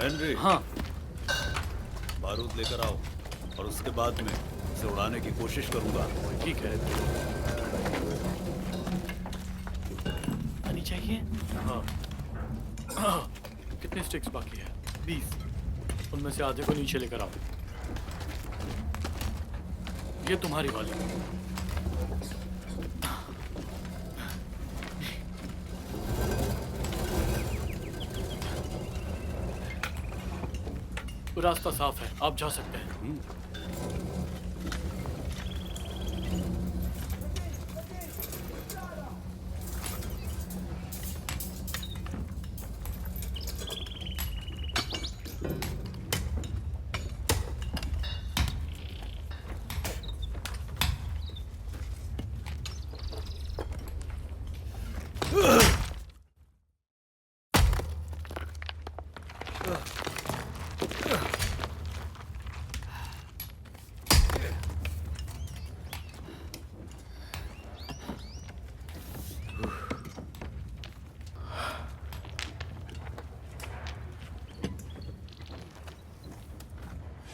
Henry, हाँ। बारूद लेकर आओ और उसके बाद में इसे उड़ाने की कोशिश करूंगा। ठीक है। पानी चाहिए? हाँ। कितने स्टिक्स बाकी है? 20। उनमें से आधे को नीचे लेकर आओ। ये तुम्हारी वाली। रास्ता साफ है, आप जा सकते हैं।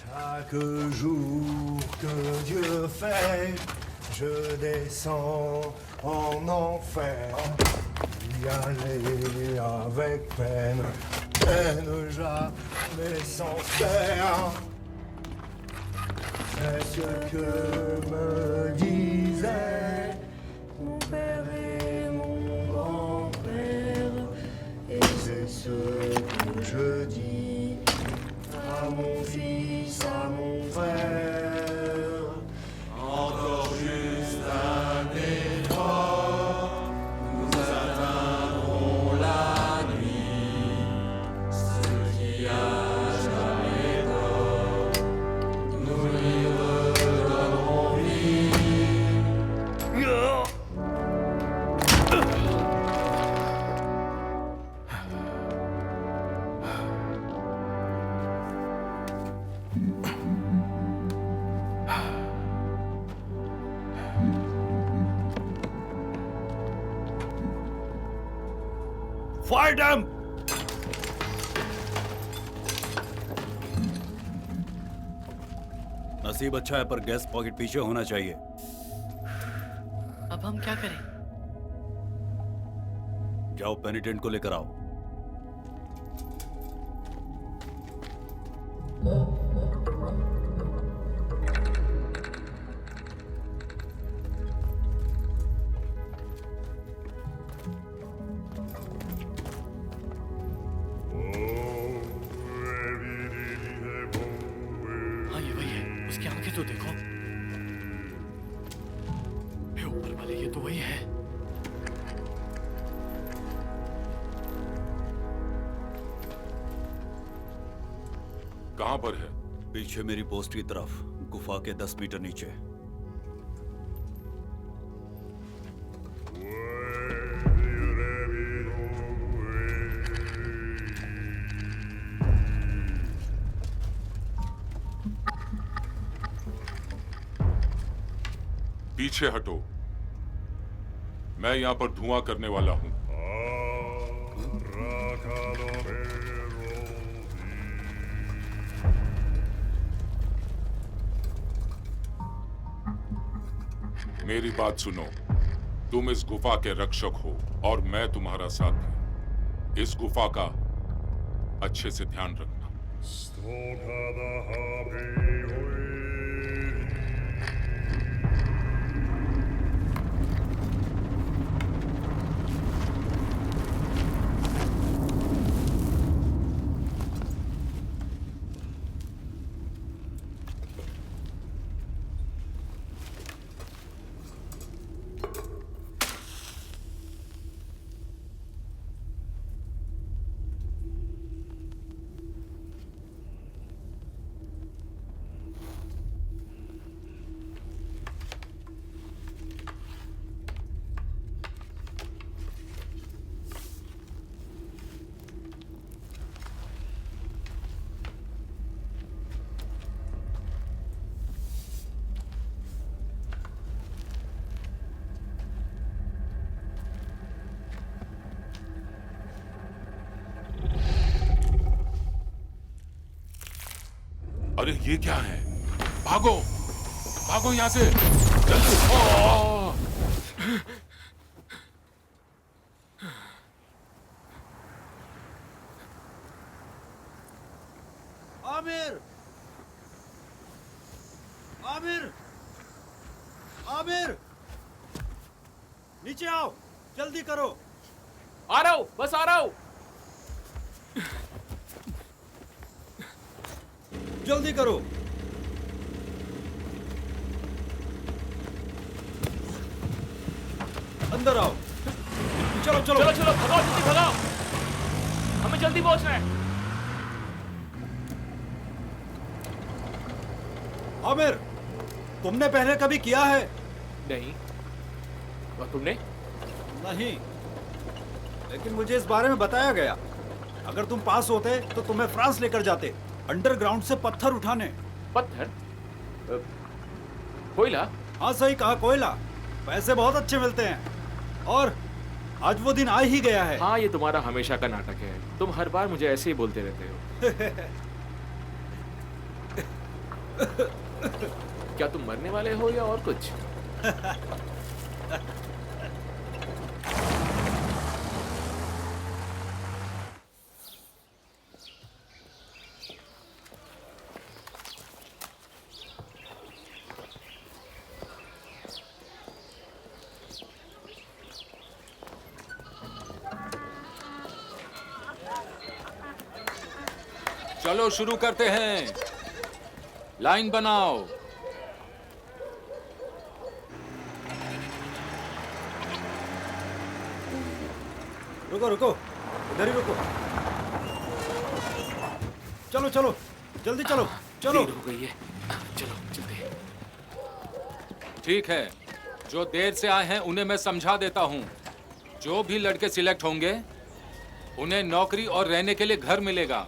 Chaque jour que Dieu fait, je descends en enfer. Y aller avec peine, peine jamais sans faire. C'est ce que me disait mon père et mon grand-père. Et c'est ce que je dis à mon fils, à mon frère. Encore juste un effort, nous atteindrons la nuit. Ceux qui a jamais tort, nous lui redonnerons vie. Fire dam! नसीब अच्छा है, पर gas pocket पीछे होना चाहिए। अब हम क्या करें? जाओ, पेनिटेंट को लेकर आओ। हाँ, ये वही है। उसकी आंखें तो देखो। हे ऊपर वाले, ये तो वही है। कहां पर है? पीछे मेरी पोस्ट की तरफ, गुफा के 10 मीटर नीचे। पीछे हटो, मैं यहां पर धुआं करने वाला हूं। मेरी बात सुनो, तुम इस गुफा के रक्षक हो और मैं तुम्हारा साथी। इस गुफा का अच्छे से ध्यान रखना। अरे ये क्या है? भागो भागो यहाँ से जल्दी। ओह! आमिर, आमिर, आमिर, नीचे आओ, जल्दी करो। आ रहा हूँ, बस आ रहा हूँ। जल्दी करो। अंदर आओ। चलो चलो चलो चलो भगाओ, जल्दी भगाओ, हमें जल्दी पहुंचना है। आमिर, तुमने पहले कभी किया है? नहीं। और तुमने? नहीं, लेकिन मुझे इस बारे में बताया गया। अगर तुम पास होते तो तुम्हें फ्रांस लेकर जाते, अंडरग्राउंड से पत्थर उठाने। पत्थर? कोयला? हाँ सही कहा, कोयला। पैसे बहुत अच्छे मिलते हैं और आज वो दिन आ ही गया है। हाँ, ये तुम्हारा हमेशा का नाटक है। तुम हर बार मुझे ऐसे ही बोलते रहते हो। क्या तुम मरने वाले हो या और कुछ? चलो शुरू करते हैं। लाइन बनाओ। रुको रुको, इधर ही रुको। चलो चलो, जल्दी चलो चलो। देर हो गई है, चलो चलते हैं। ठीक है, जो देर से आए हैं उन्हें मैं समझा देता हूँ। जो भी लड़के सिलेक्ट होंगे उन्हें नौकरी और रहने के लिए घर मिलेगा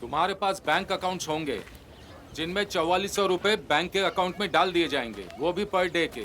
तुम्हारे पास बैंक अकाउंट्स होंगे जिनमें 4400 रुपए बैंक के अकाउंट में डाल दिए जाएंगे, वो भी पर डे के।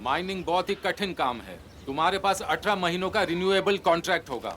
माइनिंग बहुत ही कठिन काम है। तुम्हारे पास 18 महीनों का रिन्यूएबल कॉन्ट्रैक्ट होगा।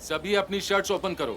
सभी अपनी शर्ट्स ओपन करो।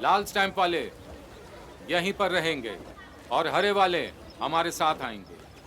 लाल स्टैंप वाले यहीं पर रहेंगे और हरे वाले हमारे साथ आएंगे।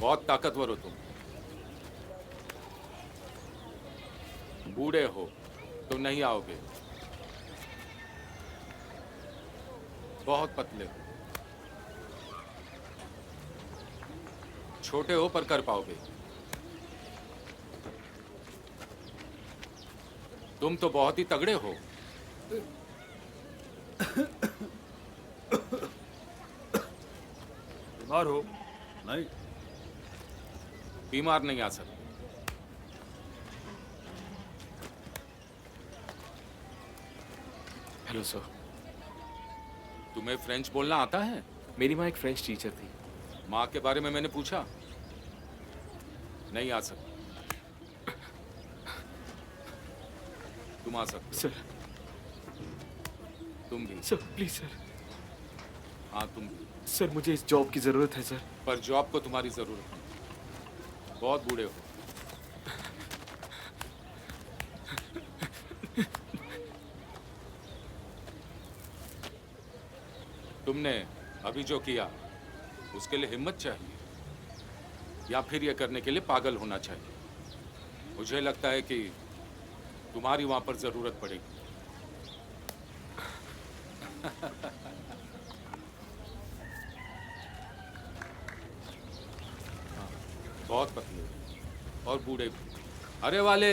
बहुत ताकतवर हो तुम। बूढ़े हो तो नहीं आओगे, बहुत पतले हो। छोटे हो पर कर पाओगे। तुम तो बहुत ही तगड़े हो। बीमार हो? नहीं। बीमार नहीं आ सकते। Hello sir. तुम्हें फ्रेंच बोलना आता है? मेरी माँ एक फ्रेंच टीचर थी। माँ के बारे में मैंने पूछा, नहीं आ सकते। तुम आ सकते। सर, तुम भी। Sir please sir. हाँ तुम भी। सर मुझे इस जॉब की जरूरत है सर। पर जॉब को तुम्हारी जरूरत नहीं, बहुत बूढ़े हो। तुमने अभी जो किया उसके लिए हिम्मत चाहिए या फिर यह करने के लिए पागल होना चाहिए। मुझे लगता है कि तुम्हारी वहां पर जरूरत पड़ेगी। हाँ, बहुत पतले और बूढ़े भी। अरे वाले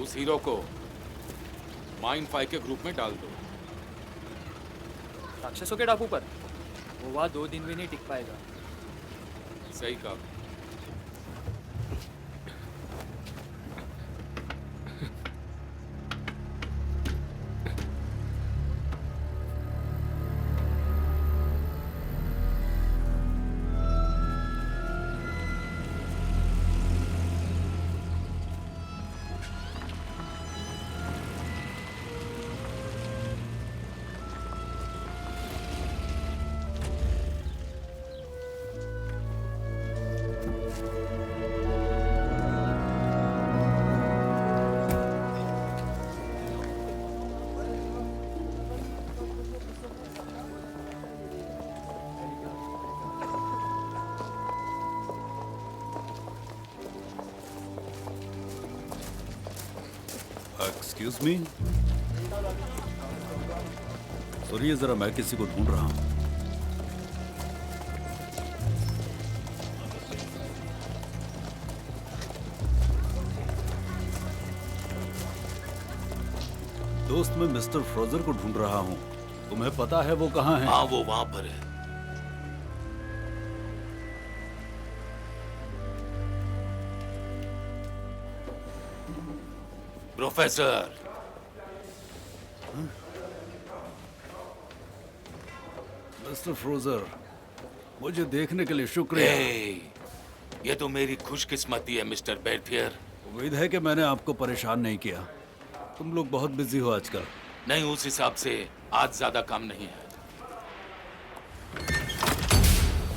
उस हीरो को माइन 5 के ग्रुप में डाल दो। राक्षसों के टापू पर वो वहाँ 2 दिन भी नहीं टिक पाएगा। सही कहा। एक्सक्यूज मी, सुनिए जरा, मैं किसी को ढूंढ रहा हूँ। दोस्त, मैं मिस्टर फ्रोजर को ढूंढ रहा हूँ। तुम्हें पता है वो कहाँ है? हाँ, वो वहां पर है। प्रोफेसर, मिस्टर फ्रोजर, मुझे देखने के लिए शुक्रिया। ये तो मेरी खुशकिस्मती है मिस्टर बेरथियर। उम्मीद है कि मैंने आपको परेशान नहीं किया। तुम लोग बहुत बिजी हो आजकल। नहीं, उस हिसाब से आज ज्यादा काम नहीं है।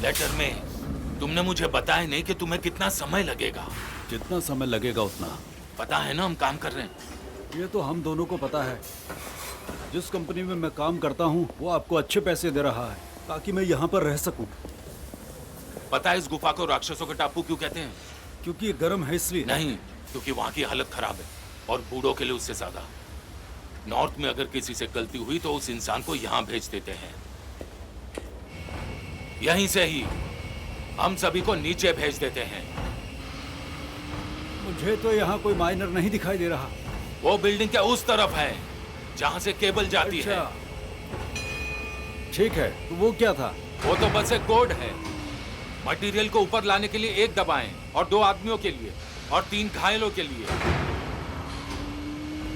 लेटर में तुमने मुझे बताया नहीं कि तुम्हें कितना समय लगेगा। जितना समय लगेगा उतना। पता है ना हम काम कर रहे हैं। ये तो हम दोनों को पता है। जिस कंपनी में मैं काम करता हूँ वो आपको अच्छे पैसे दे रहा है ताकि मैं यहाँ पर रह सकूं। पता है इस गुफा को राक्षसों का टापू क्यों कहते हैं? क्योंकि ये गर्म है इसलिए। नहीं, क्योंकि वहाँ की हालत खराब है और बूढ़ों के लिए उससे ज्यादा। नॉर्थ में अगर किसी से गलती हुई तो उस इंसान को यहाँ भेज देते हैं। यहीं से ही हम सभी को नीचे भेज देते हैं। मुझे तो यहाँ कोई माइनर नहीं दिखाई दे रहा। वो बिल्डिंग के उस तरफ है जहाँ से केबल जाती है। ठीक है, तो वो क्या था? वो तो बस एक कोड है। मटेरियल को ऊपर लाने के लिए 1 दबाएं और 2 आदमियों के लिए और 3 घायलों के लिए।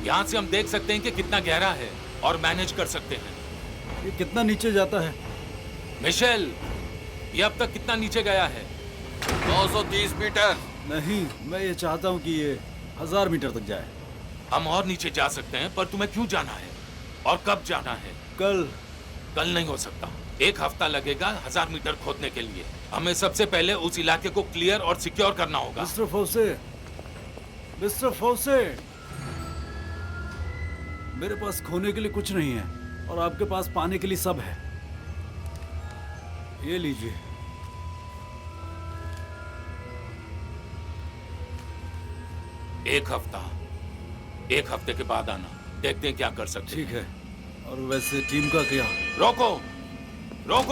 यहाँ से हम देख सकते हैं कि कितना गहरा है और मैनेज कर सकते हैं। ये कितना नीचे जाता है? मिशेल, ये अब तक कितना नीचे गया है? 230 मीटर। नहीं, मैं ये चाहता हूँ कि ये 1000 मीटर तक जाए। हम और नीचे जा सकते हैं, पर तुम्हें क्यों जाना है और कब जाना है? कल नहीं हो सकता। 1 हफ्ता लगेगा 1000 मीटर खोदने के लिए। हमें सबसे पहले उस इलाके को क्लियर और सिक्योर करना होगा। मिस्टर फोसे, मेरे पास खोने के लिए कुछ नहीं है और आपके पास पाने के लिए सब है। ये लीजिए। एक हफ्ते के बाद आना, देखते हैं क्या कर सकते हैं। ठीक है। और वैसे टीम का क्या? रोको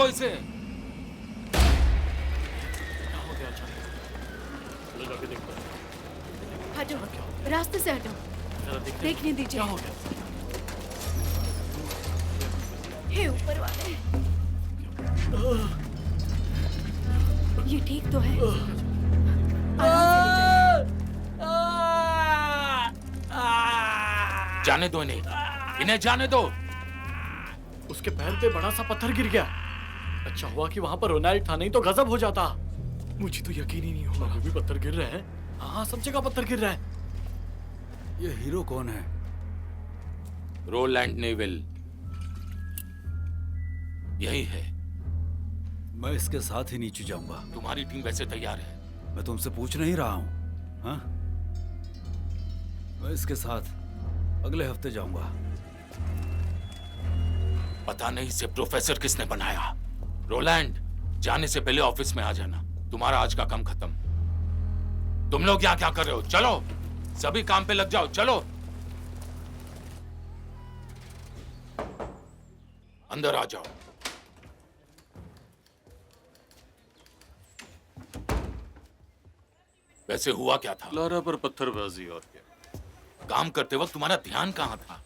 इसे। क्या हो गया अचानक? चलो जाके देखते हैं। हटो, रास्ते से हटो। जरा देखते हैं। देखने दीजिए। क्या हो गया? हे ऊपर वाले, ये ठीक तो है? आराम से ले जाइए। जाने दो इन्हें जाने दो। उसके पैर पे बड़ा सा पत्थर गिर गया। अच्छा हुआ कि वहां पर रोनाल्ड था, नहीं तो गजब हो जाता। मुझे तो यकीन ही नहीं हो रहा। अभी भी पत्थर गिर रहे हैं। हाँ, सब जगह पत्थर गिर रहा है। ये हीरो कौन है? Roland Neville. यही है। मैं इसके साथ ही नीचे जाऊंगा। तुम्हारी टीम वैसे तैयार है। मैं तुमसे पूछ नहीं रहा हूं। हाँ? मैं इसके साथ अगले हफ्ते जाऊंगा। पता नहीं इसे प्रोफेसर किसने बनाया। रोलैंड, जाने से पहले ऑफिस में आ जाना। तुम्हारा आज का काम खत्म। तुम लोग यहाँ क्या कर रहे हो? चलो, सभी काम पे लग जाओ। चलो, अंदर आ जाओ। वैसे हुआ क्या था? क्लारा पर पत्थरबाजी और क्या। काम करते वक्त तुम्हारा ध्यान कहाँ था?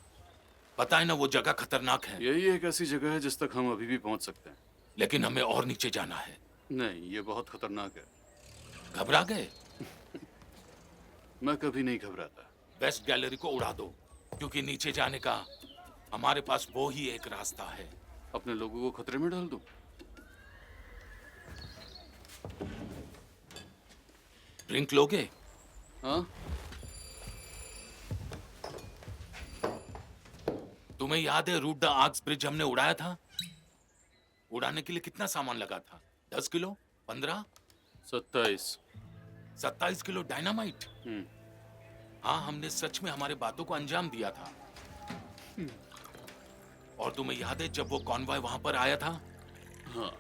पता है ना वो जगह खतरनाक है। यही एक ऐसी जगह है जिस तक हम अभी भी पहुंच सकते हैं। लेकिन हमें और नीचे जाना है। नहीं, ये बहुत खतरनाक है। घबरा गए? मैं कभी नहीं घबराता। वेस्ट गैलरी को उड़ा दो, क्योंकि नीचे जाने का हमारे पास वो ही एक रास्ता है। अपने लोगों को खतरे में डाल दूं? ड्रिंक लोगे? हाँ? तुम्हें याद है रूट द आर्क्स ब्रिज हमने उड़ाया था? उड़ाने के लिए कितना सामान लगा था? 10 किलो? 15? 27 kilo dynamite. हाँ, हमने सच में हमारे बातों को अंजाम दिया था। और तुम्हें याद है जब वो कॉन्वॉय वहां पर आया था? हाँ।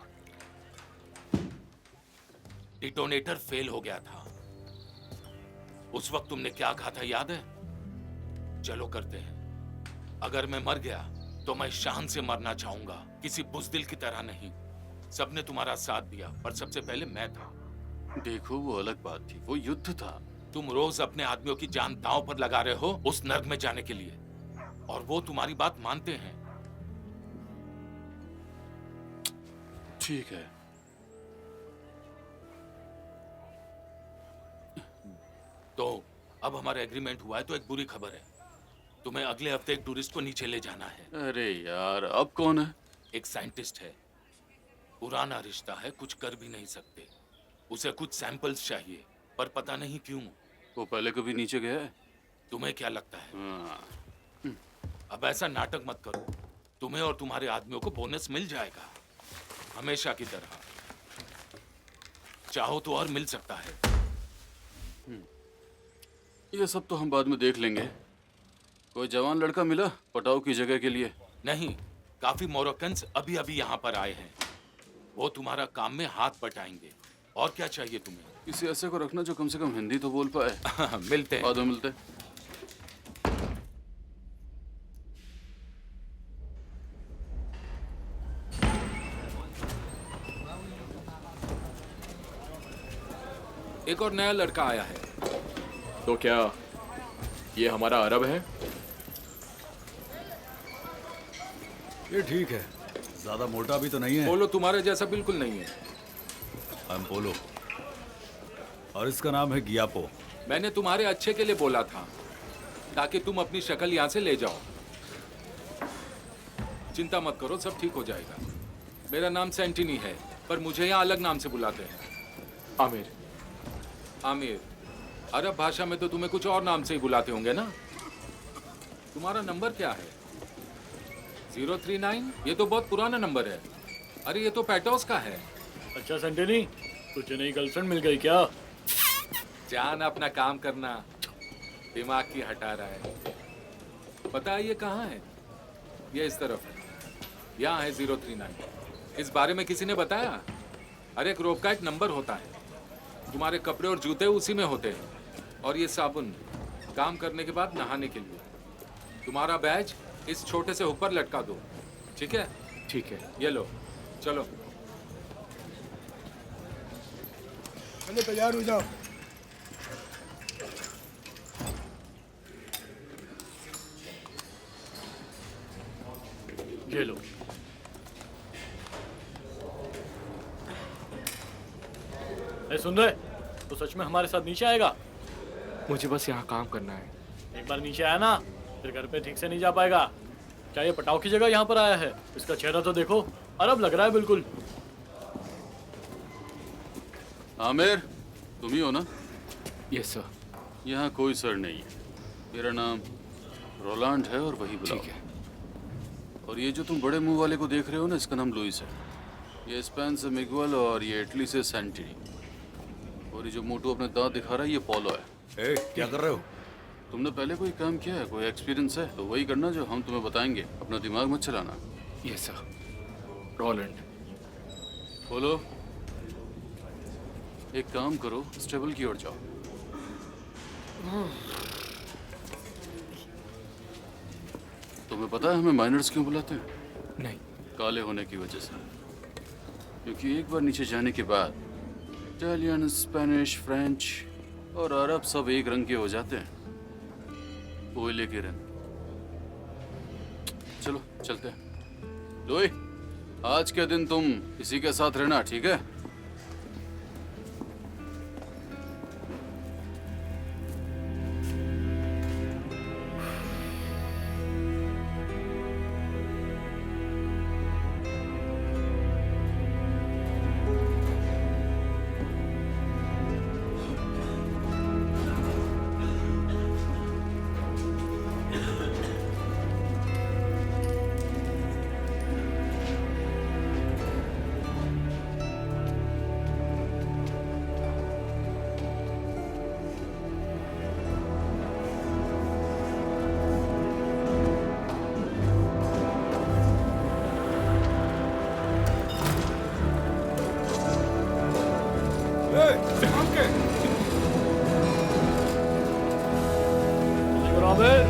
डिटोनेटर फेल हो गया था। उस वक्त तुमने क्या कहा था, याद है? चलो करते हैं। अगर मैं मर गया तो मैं शान से मरना चाहूंगा, किसी बुजदिल की तरह नहीं। सबने तुम्हारा साथ दिया, पर सबसे पहले मैं था। देखो वो अलग बात थी, वो युद्ध था। तुम रोज अपने आदमियों की जान दांव पर लगा रहे हो उस नर्क में जाने के लिए, और वो तुम्हारी बात मानते हैं। ठीक है, तो अब हमारा एग्रीमेंट हुआ है, तो एक बुरी खबर है। तुम्हें अगले हफ्ते एक टूरिस्ट को नीचे ले जाना है। अरे यार अब कौन है? एक साइंटिस्ट है, पुराना रिश्ता है, कुछ कर भी नहीं सकते। उसे कुछ सैंपल्स चाहिए, पर पता नहीं क्यों। वो पहले कभी नीचे गया है? तुम्हें क्या लगता है? हाँ, अब ऐसा नाटक मत करो, तुम्हें और तुम्हारे आदमियों को बोनस मिल जाएगा, हमेशा की तरह। चाहो तो और मिल सकता है। ये सब तो हम बाद में देख लेंगे। कोई जवान लड़का मिला पटाव की जगह के लिए? नहीं, काफी मोरक्कन्स अभी अभी यहाँ पर आए हैं। वो तुम्हारा काम में हाथ बटाएंगे। और क्या चाहिए तुम्हें? किसी ऐसे को रखना जो कम से कम हिंदी तो बोल पाए। मिलते हैं। बाद में मिलते। एक और नया लड़का आया है। तो क्या ये हमारा अरब है? ये ठीक है, ज्यादा मोटा भी तो नहीं है। पोलो तुम्हारे जैसा बिल्कुल नहीं है। हम पोलो, और इसका नाम है गियापो। मैंने तुम्हारे अच्छे के लिए बोला था, ताकि तुम अपनी शक्ल यहाँ से ले जाओ। चिंता मत करो, सब ठीक हो जाएगा। मेरा नाम सेंटिनी है, पर मुझे यहाँ अलग नाम से बुलाते हैं। आमिर। आमिर। अरब भाषा में तो तुम्हें कुछ और नाम से ही बुलाते होंगे ना? तुम्हारा नंबर क्या है? 039? ये तो बहुत पुराना नंबर है। अरे ये तो पैटोस का है। अच्छा सेंटेनी, तुझे नई गर्लफ्रेंड मिल गई क्या? जान अपना काम करना, दिमाग की हटा रहा है। पता है ये कहाँ है? ये इस तरफ है, यहाँ है 039। इस बारे में किसी ने बताया? अरे एक रोक का एक नंबर होता है, तुम्हारे कपड़े और जूते उसी में होते हैं, और ये साबुन काम करने के बाद नहाने के लिए। तुम्हारा बैज इस छोटे से हुक पर लटका दो, ठीक है? ठीक है। ये लो, चलो। चलो तैयार हो जाओ। ये लो। ए, सुन रहे? तो सच में हमारे साथ नीचे आएगा? मुझे बस यहाँ काम करना है। एक बार नीचे आया ना, फिर घर पे ठीक से नहीं जा पाएगा। क्या ये पटाव की जगह यहाँ पर आया है? इसका चेहरा तो देखो, अरब लग रहा है बिल्कुल। आमिर, तुम ही हो ना? Yes sir. यहाँ कोई सर नहीं है। मेरा नाम रोलांड है और वही बुलाओ। ठीक है। और ये जो तुम बड़े मुंह वाले को देख रहे हो ना, इसका नाम लुइस है। ये स्पेन से मिगुएल और ये इटली से सेंटिनी। और ये जो मोटू अपने दांत दिखा रहा है, ये पोलो है। ए, क्या कर रहे हो? तुमने पहले कोई काम किया है, कोई एक्सपीरियंस है तो वही करना जो हम तुम्हें बताएंगे। अपना दिमाग मत चलाना। Yes sir. रोलैंड। बोलो, एक काम करो, स्टेबल की ओर जाओ। तुम्हें पता है हमें माइनर्स क्यों बुलाते हैं? नहीं। काले होने की वजह से। क्योंकि एक बार नीचे जाने के बाद इटालियन, स्पेनिश, फ्रेंच और अरब सब एक रंग के हो जाते हैं, कोयले के रंग। चलो चलते हैं। लोई, आज के दिन तुम इसी के साथ रहना, ठीक है? आमिर,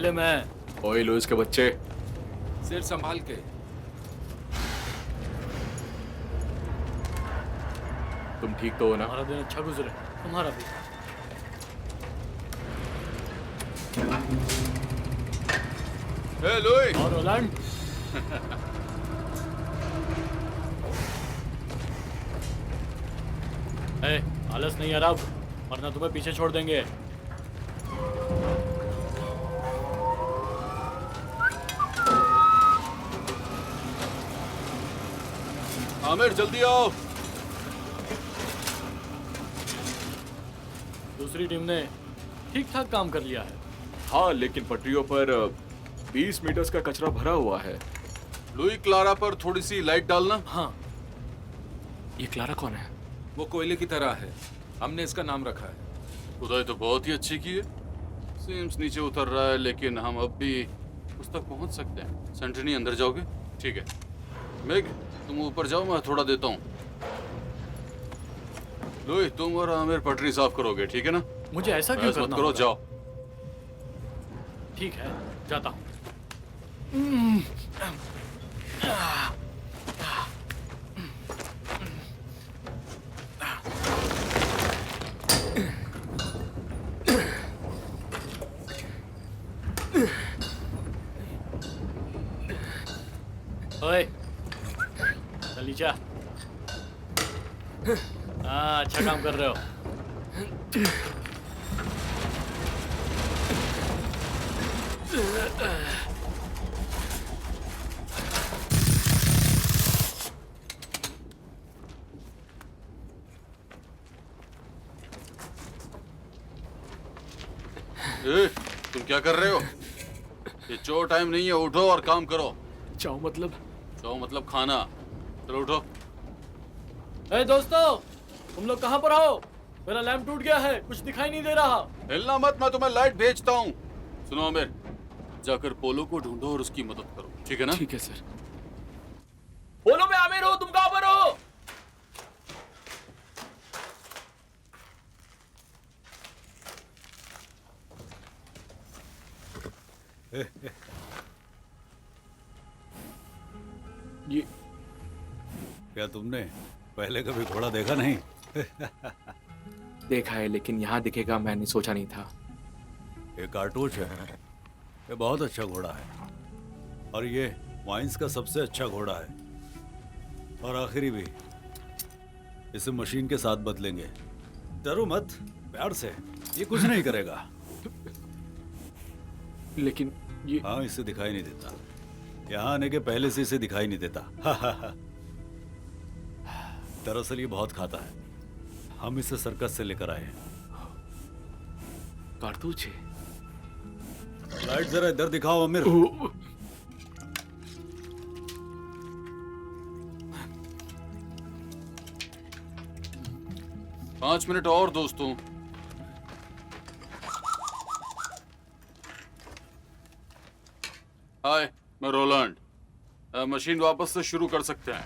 पहले मैं। ओए लुइस के बच्चे, सिर संभाल के। तुम ठीक तो हो ना? हमारा दिन अच्छा गुजरे, तुम्हारा भी। ए लुई, और रोलैंड, ए, आलस नहीं यार अब, वरना तुम्हें पीछे छोड़ देंगे। आमिर जल्दी आओ। दूसरी टीम ने ठीक ठाक काम कर लिया है। हाँ, लेकिन पटरियों पर 20 मीटर्स का कचरा भरा हुआ है। लुई, क्लारा पर थोड़ी सी लाइट डालना। हाँ, ये क्लारा कौन है? वो कोयले की तरह है, हमने इसका नाम रखा है। खुदाई तो बहुत ही अच्छी की है। सीम्स नीचे उतर रहा है, लेकिन हम अब भी उस तक पहुंच सकते हैं। सेंटनी, अंदर जाओगे? ठीक है। मेग, तुम ऊपर जाओ, मैं थोड़ा देता हूँ। लुई, तुम और आमिर पटरी साफ करोगे, ठीक है ना? मुझे ऐसा क्यों बहस मत करना करो, होगा? जाओ। ठीक है, जाता हूँ। ओए, चल नीचे आ। हाँ, अच्छा काम कर रहे हो। ए, तुम क्या कर रहे हो? ये चो टाइम नहीं है, उठो और काम करो। चाओ मतलब? चो मतलब खाना। चलो उठो। ए दोस्तों, तुम लोग कहाँ पर हो? मेरा लैंप टूट गया है, कुछ दिखाई नहीं दे रहा। हिलना मत, मैं तुम्हें लाइट भेजता हूँ। सुनो आमिर, जाकर पोलो को ढूंढो और उसकी मदद करो, ठीक है ना? ठीक है सर। बोलो, मैं आमिर हूँ, तुम कहाँ पर हो? ये क्या तुमने पहले कभी घोड़ा देखा नहीं? देखा है, लेकिन यहाँ दिखेगा मैंने सोचा नहीं था। ये कार्टूज है। ये बहुत अच्छा घोड़ा है और ये वाइन्स का सबसे अच्छा घोड़ा है। और आखिरी भी। इसे मशीन के साथ बदलेंगे। डरो मत, प्यार से, ये कुछ नहीं करेगा। लेकिन ये हाँ, इसे दिखाई नहीं देता। यहाँ आने के पहले से इसे दिखाई नहीं देता। दरअसल ये बहुत खाता है। हम इसे सर्कस से लेकर आए हैं। कारतूस है। लाइट जरा इधर दिखाओ अमीर। 5 मिनट और दोस्तों। हाय, मैं रोलैंड। मशीन वापस से शुरू कर सकते हैं।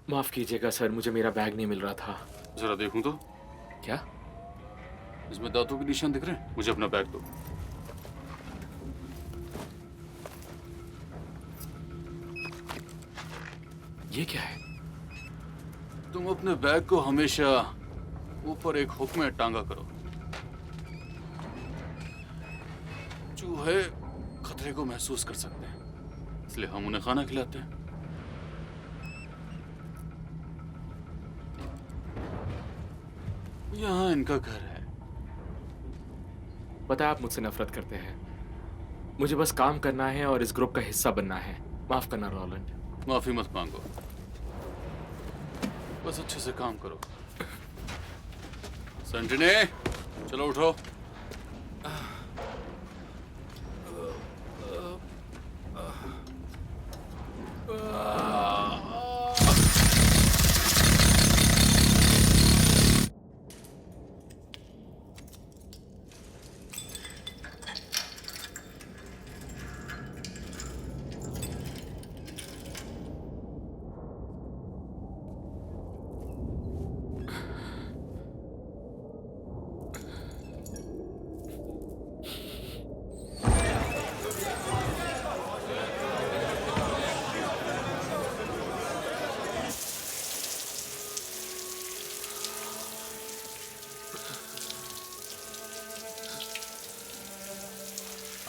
माफ कीजिएगा सर, मुझे मेरा बैग नहीं मिल रहा था। जरा देखूं तो। क्या? इसमें दांतों के निशान दिख रहे हैं। मुझे अपना बैग दो। ये क्या है? तुम अपने बैग को हमेशा ऊपर एक हुक में टांगा करो। चूहे खतरे को महसूस कर सकते हैं, इसलिए हम उन्हें खाना खिलाते हैं। यहाँ इनका घर है। पता है आप मुझसे नफरत करते हैं। मुझे बस काम करना है और इस ग्रुप का हिस्सा बनना है। माफ करना रोलैंड। माफी मत मांगो, बस अच्छे से काम करो। सेंटिने, चलो उठो।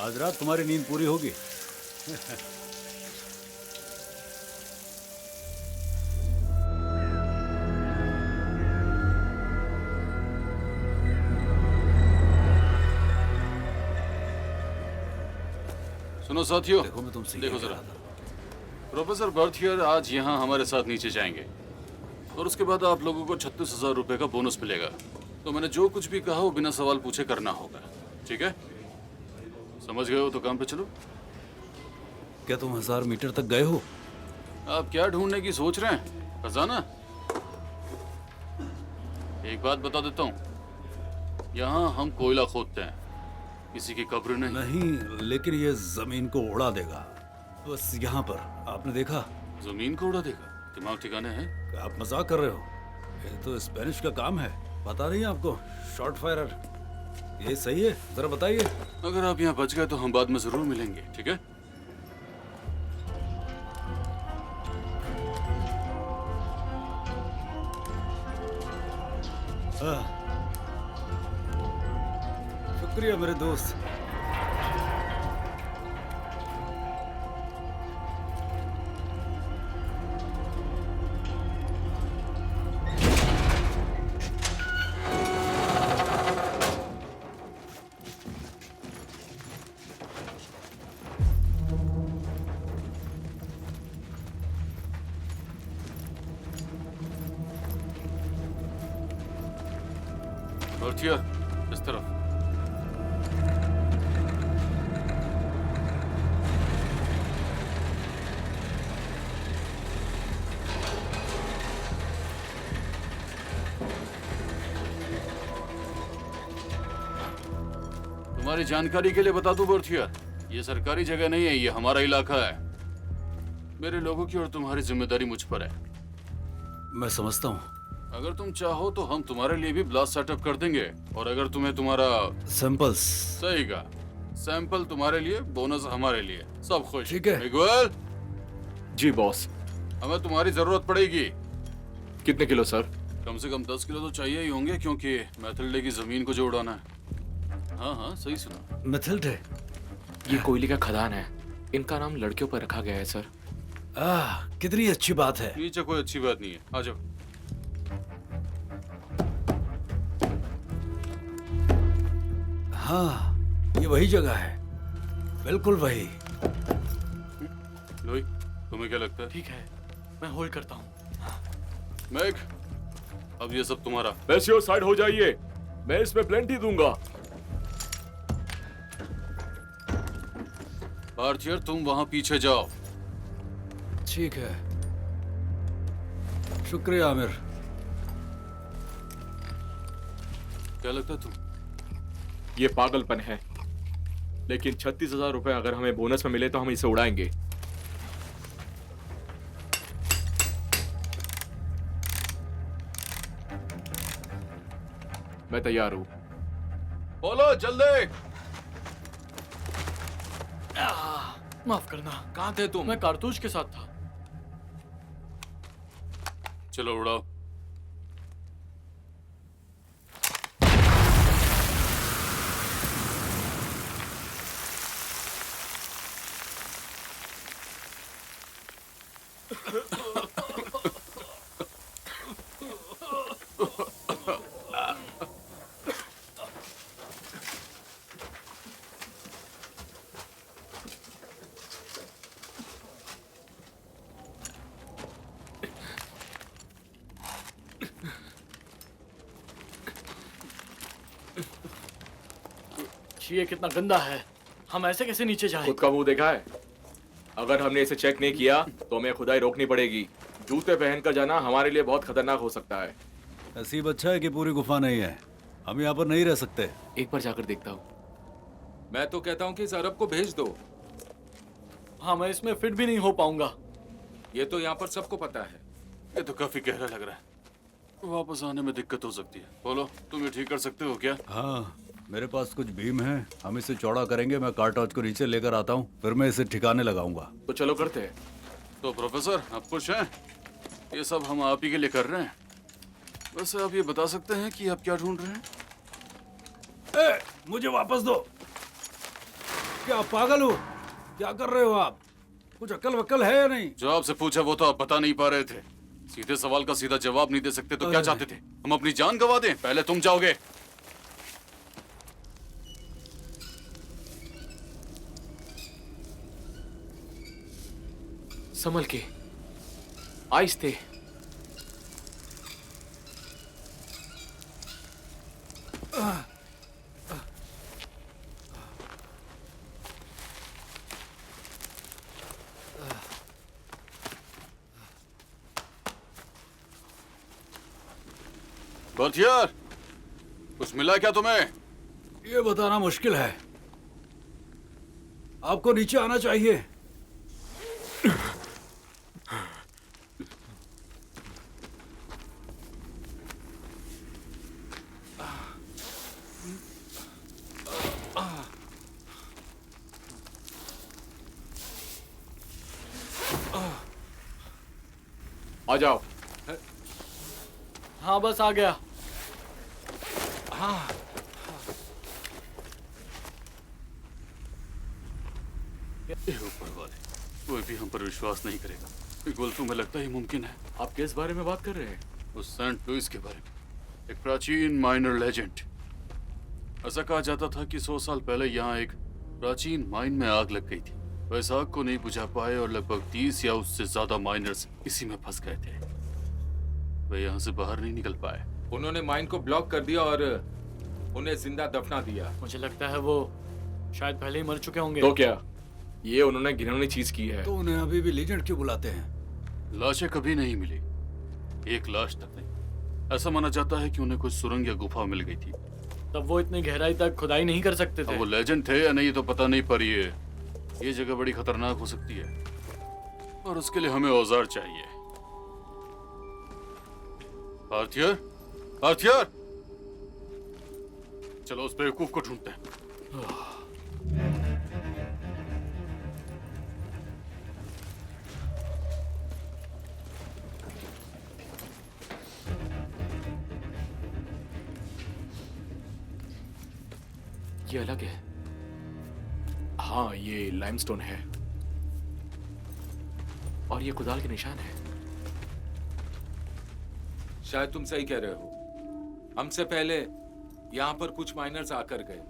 आज रात तुम्हारी नींद पूरी होगी। सुनो साथियों, देखो मैं तुमसे देखो ये कह जरा। रहा था। प्रोफेसर बर्थियर आज यहाँ हमारे साथ नीचे जाएंगे और उसके बाद आप लोगों को 36,000 रुपए का बोनस मिलेगा। तो मैंने जो कुछ भी कहा वो बिना सवाल पूछे करना होगा, ठीक है? समझ गए हो तो काम पे चलो। क्या तुम 1000 मीटर तक गए हो? आप क्या ढूंढने की सोच रहे हैं? खजाना? एक बात बता देता हूँ, यहाँ हम कोयला खोदते हैं, किसी की कब्र नहीं। नहीं, लेकिन ये जमीन को उड़ा देगा। बस यहाँ पर आपने देखा? जमीन को उड़ा देगा? दिमाग ठिकाने हैं? आप मजाक कर रहे हो? ये तो स्पेनिश का काम है, पता नहीं आपको? शॉर्ट फायरर, ये सही है? जरा बताइए। अगर आप यहाँ बच गए तो हम बाद में जरूर मिलेंगे, ठीक है? शुक्रिया मेरे दोस्त। बर्थिया, इस तरफ। तुम्हारी जानकारी के लिए बता दूं बर्थिया, ये सरकारी जगह नहीं है, ये हमारा इलाका है। मेरे लोगों की और तुम्हारी जिम्मेदारी मुझ पर है। मैं समझता हूँ। अगर तुम चाहो तो हम तुम्हारे लिए भी ब्लास्ट सेटअप कर देंगे, और अगर तुम्हें तुम्हारा सैंपल्स। सही का सैंपल तुम्हारे लिए, बोनस हमारे लिए, सब खुश। ठीक है। मिगुएल, जी बॉस। हमें तुम्हारी जरूरत पड़ेगी। कितने किलो सर? कम से कम 10 किलो तो चाहिए ही होंगे, क्योंकि मैथिल्डे की जमीन को जो उड़ाना है। हाँ हाँ, सही सुना। मैथिल्डे? ये कोयले का खदान है, इनका नाम लड़कियों पर रखा गया है सर। कितनी अच्छी बात है। नीचे कोई अच्छी बात नहीं है, आ जाओ। हाँ, ये वही जगह है, बिल्कुल वही। लोई, तुम्हें क्या लगता है? ठीक है, मैं होल्ड करता हूँ। मैक, अब ये सब तुम्हारा। वैसे साइड हो जाइए, मैं इसमें प्लेंटी दूंगा। पार्थियर, तुम वहां पीछे जाओ। ठीक है, शुक्रिया आमिर। क्या लगता है तुम? ये पागलपन है, लेकिन 36,000 रुपए अगर हमें बोनस में मिले तो हम इसे उड़ाएंगे। मैं तैयार हूं। बोलो जल्दी। माफ करना। कहाँ थे तुम? मैं कारतूस के साथ था। चलो उड़ाओ। ये कितना गंदा है, हम ऐसे कैसे नीचे जाएं? खुद का मुंह देखा है? अगर हमने इसे चेक नहीं किया तो हमें खुदाई रोकनी पड़ेगी। जूते पहनकर जाना हमारे लिए बहुत खतरनाक हो सकता है। नसीब अच्छा है कि पूरी गुफा नहीं है, हम यहाँ पर नहीं रह सकते। एक बार जाकर देखता हूँ। मैं तो कहता हूँ कि इस अरब को भेज दो। हाँ, मैं इसमें फिट भी नहीं हो पाऊंगा। ये तो यहाँ पर सबको पता है। ये तो काफी गहरा लग रहा है, वापस आने में दिक्कत हो सकती है। बोलो, तुम ये ठीक कर सकते हो क्या? हाँ, मेरे पास कुछ बीम है, हम इसे चौड़ा करेंगे। मैं कार्टॉज को नीचे लेकर आता हूँ, फिर मैं इसे ठिकाने लगाऊंगा। तो चलो करते हैं। तो प्रोफेसर, आप खुश हैं? ये सब हम आप ही के लिए कर रहे हैं। वैसे आप ये बता सकते हैं कि आप क्या ढूंढ रहे हैं? मुझे वापस दो। क्या आप पागल हो? क्या कर रहे हो आप? कुछ अक्ल वक्ल है या नहीं? जो आपसे पूछा वो तो आप बता नहीं पा रहे थे। सीधे सवाल का सीधा जवाब नहीं दे सकते तो क्या चाहते थे? हम अपनी जान गंवा दें? पहले तुम जाओगे। संभल के, आहिस्ते। बथियार, कुछ मिला क्या तुम्हें? ये बताना मुश्किल है। आपको नीचे आना चाहिए। आ जाओ। हाँ बस आ गया। हे ऊपर वाले, कोई भी हम पर विश्वास नहीं करेगा। ये गोल तुम्हें लगता ही मुमकिन है? आप किस बारे में बात कर रहे हैं? उस सेंट लुइस के बारे में। एक प्राचीन माइनर लेजेंड। ऐसा कहा जाता था कि 100 साल पहले यहाँ एक प्राचीन माइन में आग लग गई थी। वह इस आग को नहीं बुझा पाए और लगभग 30 या उससे ज्यादा माइनर्स इसी में फंस गए थे। वे यहाँ से बाहर नहीं निकल पाए। उन्होंने माइन को ब्लॉक कर दिया और उन्हें जिंदा दफना दिया। मुझे लगता है वो शायद पहले ही मर चुके होंगे। तो क्या ये उन्होंने घिनौनी चीज की है? तो उन्हें अभी भी लीजेंड क्यों बुलाते हैं? लाशें कभी नहीं मिली, एक लाश तक नहीं। ऐसा माना जाता है कि उन्हें कुछ सुरंग या गुफा मिल गई थी। तब वो इतनी गहराई तक खुदाई नहीं कर सकते थे। अब वो लेजेंड थे या नहीं तो पता नहीं, पर ये जगह बड़ी खतरनाक हो सकती है और उसके लिए हमें औजार चाहिए। आर्थियर, आर्थियर, चलो उस बेवकूफ को ढूंढते हैं। ये अलग है। हाँ, ये लाइमस्टोन है और ये कुदाल के निशान है। शायद तुम सही कह रहे हो। हमसे पहले यहाँ पर कुछ माइनर्स आकर गए।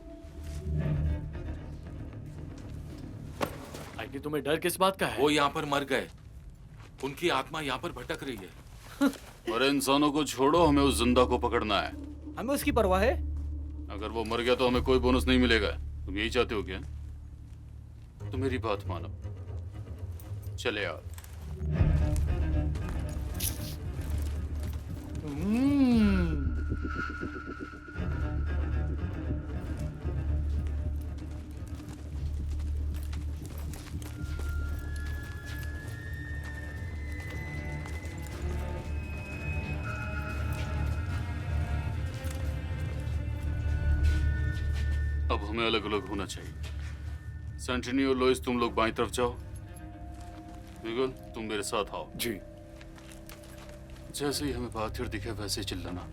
आखिर तुम्हें डर किस बात का है? वो यहाँ पर मर गए। उनकी आत्मा यहाँ पर भटक रही है। मरे इंसानों को छोड़ो, हमें उस जिंदा को पकड़ना है। हमें उसकी परवाह है। अगर वो मर गया तो हमें कोई बोनस नहीं मिलेगा। तुम यही चाहते हो क्या? तो मेरी बात मानो, चले आओ। अब हमें अलग अलग होना चाहिए। सेंटिनी और लोइस, तुम लोग बाईं तरफ जाओ। विगल, तुम मेरे साथ आओ। जी। जैसे ही हमें पाथिर दिखे वैसे ही चिल्लाना।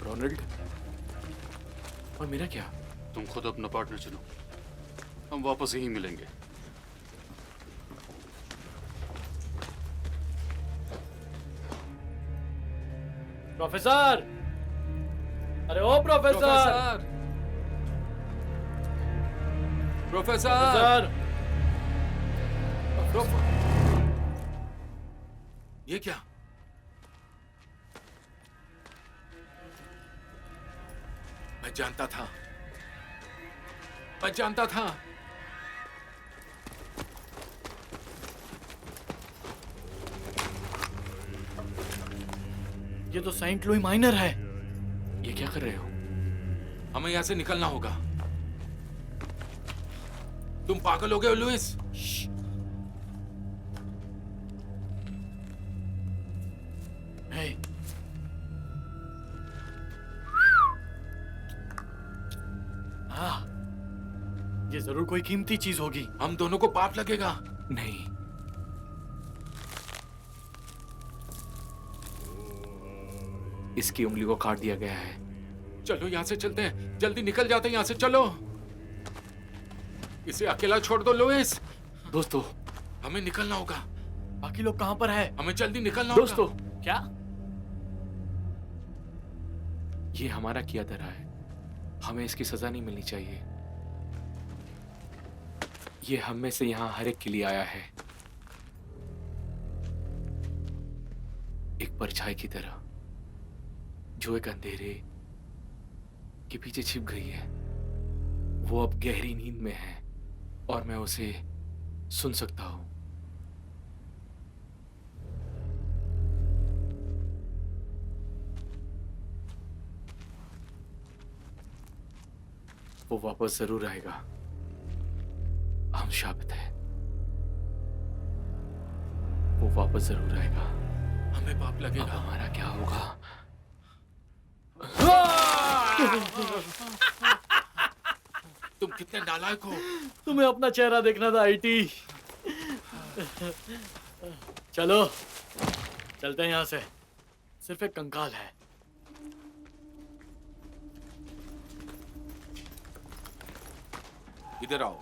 रोनाल्ड, और मेरा क्या? तुम खुद अपना पार्टनर चुनो, हम वापस यहीं मिलेंगे। प्रोफेसर! अरे ओ प्रोफेसर! प्रोफेसर! प्रोफेसर! ये क्या? मैं जानता था, मैं जानता था। ये तो सेंट लुई माइनर है। ये क्या कर रहे हो? हमें यहाँ से निकलना होगा। तुम पागल हो गए हो लुइस? Hey. हाँ, ये जरूर कोई कीमती चीज होगी। हम दोनों को पाप लगेगा। नहीं, इसकी उंगली को काट दिया गया है। चलो यहाँ से चलते हैं, जल्दी निकल जाते हैं यहाँ से, चलो। इसे अकेला छोड़ दो लुइस। दोस्तों, हमें निकलना होगा। बाकी लोग कहाँ पर है? हमें जल्दी निकलना दोस्तों, होगा। क्या? ये हमारा किया धरा है, हमें इसकी सजा नहीं मिलनी चाहिए। ये हम में से यहाँ हर एक के लिए आया है, एक परछाई की तरह जो एक अंधेरे के पीछे छिप गई है। वो अब गहरी नींद में है और मैं उसे सुन सकता हूं। वो वापस जरूर आएगा, हम शापित है। वो वापस जरूर आएगा। हमें पाप अब लगेगा। हमारा क्या होगा? तुम कितने नालायक हो। तुम्हें अपना चेहरा देखना था आईटी। चलो चलते हैं यहाँ से, सिर्फ एक कंकाल है। इधर आओ।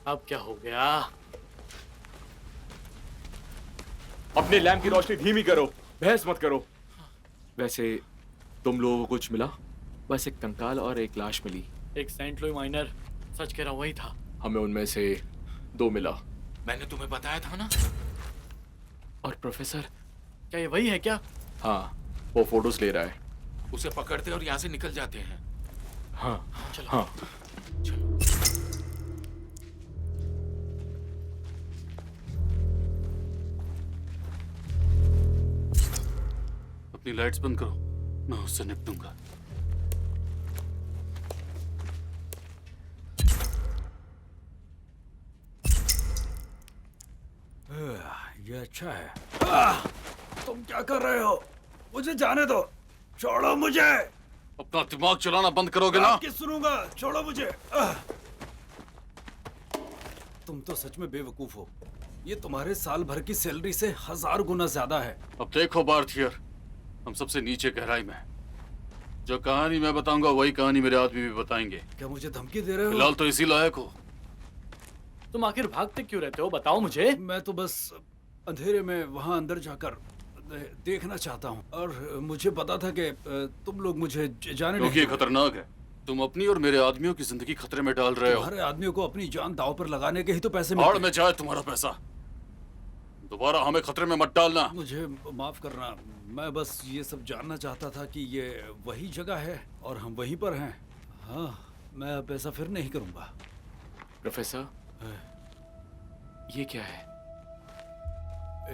अब क्या हो गया? अपने लैंप की रोशनी धीमी करो, बहस मत करो। वैसे तुम लोगों को कुछ मिला? बस एक कंकाल और एक लाश मिली। एक सेंट लुई माइनर, सच कह रहा वही था। हमें उनमें से 2 मिला। मैंने तुम्हें बताया था ना। और प्रोफेसर? क्या ये वही है क्या? हाँ, वो फोटोज ले रहा है। उसे पकड़ते और यहाँ से निकल जाते हैं। हाँ चलो। हाँ। अपनी लाइट्स बंद करो, मैं उससे निपटूंगा। ये अच्छा है। तुम क्या कर रहे हो? मुझे जाने दो, छोड़ो मुझे। अपना दिमाग चलाना बंद करोगे ना? आपकी सुनूंगा, छोड़ो मुझे। तुम तो सच में बेवकूफ हो। ये तुम्हारे साल भर की सैलरी से 1000 गुना ज्यादा है। अब देखो बार्थियर, हम सबसे नीचे गहराई में हैं। जो कहानी मैं बताऊंगा वही कहानी मेरे आदमी भी बताएंगे। क्या मुझे धमकी दे रहे हो? फिलहाल तो इसी लायक हो। तुम आखिर भागते क्यों रहते हो, बताओ मुझे। मैं तो बस अंधेरे में वहां अंदर जाकर देखना चाहता हूँ, और मुझे पता था कि तुम लोग मुझे जाने क्योंकि ये खतरनाक है। तुम अपनी और मेरे आदमियों की जिंदगी खतरे में डाल रहे हो। तुम्हारे आदमियों को अपनी जान दांव पर लगाने के ही तो पैसे और मिलते में जाए तुम्हारा पैसा। दोबारा हमें खतरे में मत डालना। मुझे माफ करना, मैं बस ये सब जानना चाहता था कि ये वही जगह है और हम वहीं पर हैं। हाँ, मैं अब ऐसा फिर नहीं करूंगा। प्रोफेसर, ये क्या है?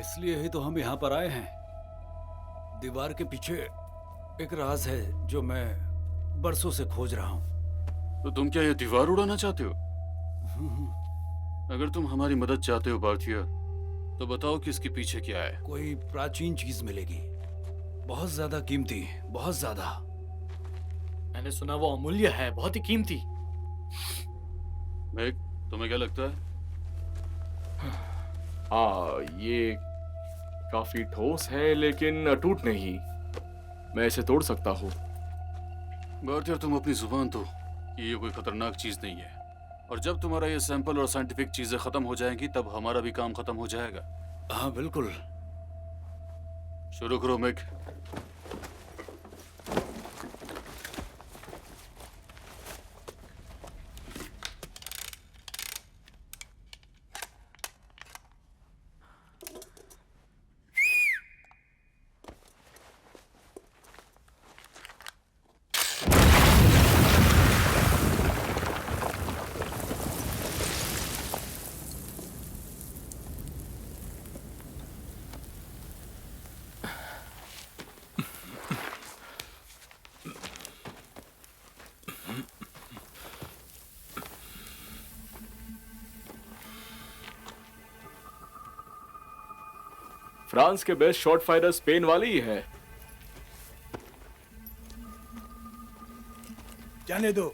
इसलिए ही तो हम यहाँ पर आए हैं। दीवार के पीछे एक राज है जो मैं बरसों से खोज रहा हूँ। तो तुम क्या ये दीवार उड़ाना चाहते हो? अगर तुम हमारी मदद चाहते हो बार्थियर, तो बताओ कि इसके पीछे क्या है। कोई प्राचीन चीज मिलेगी, बहुत ज्यादा कीमती, बहुत ज्यादा। मैंने सुना वो अमूल्य है, बहुत ही कीमती। मैक, तुम्हें क्या लगता है? हाँ, ये काफी ठोस है लेकिन अटूट नहीं। मैं इसे तोड़ सकता हूँ। बार्थियर, तुम अपनी जुबान दो कि ये कोई खतरनाक चीज नहीं है। और जब तुम्हारा ये सैंपल और साइंटिफिक चीजें खत्म हो जाएंगी तब हमारा भी काम खत्म हो जाएगा। हाँ बिल्कुल। शुरू करो मैक। फ्रांस के बेस्ट शॉट फाइटर स्पेन वाली ही है। जाने दो।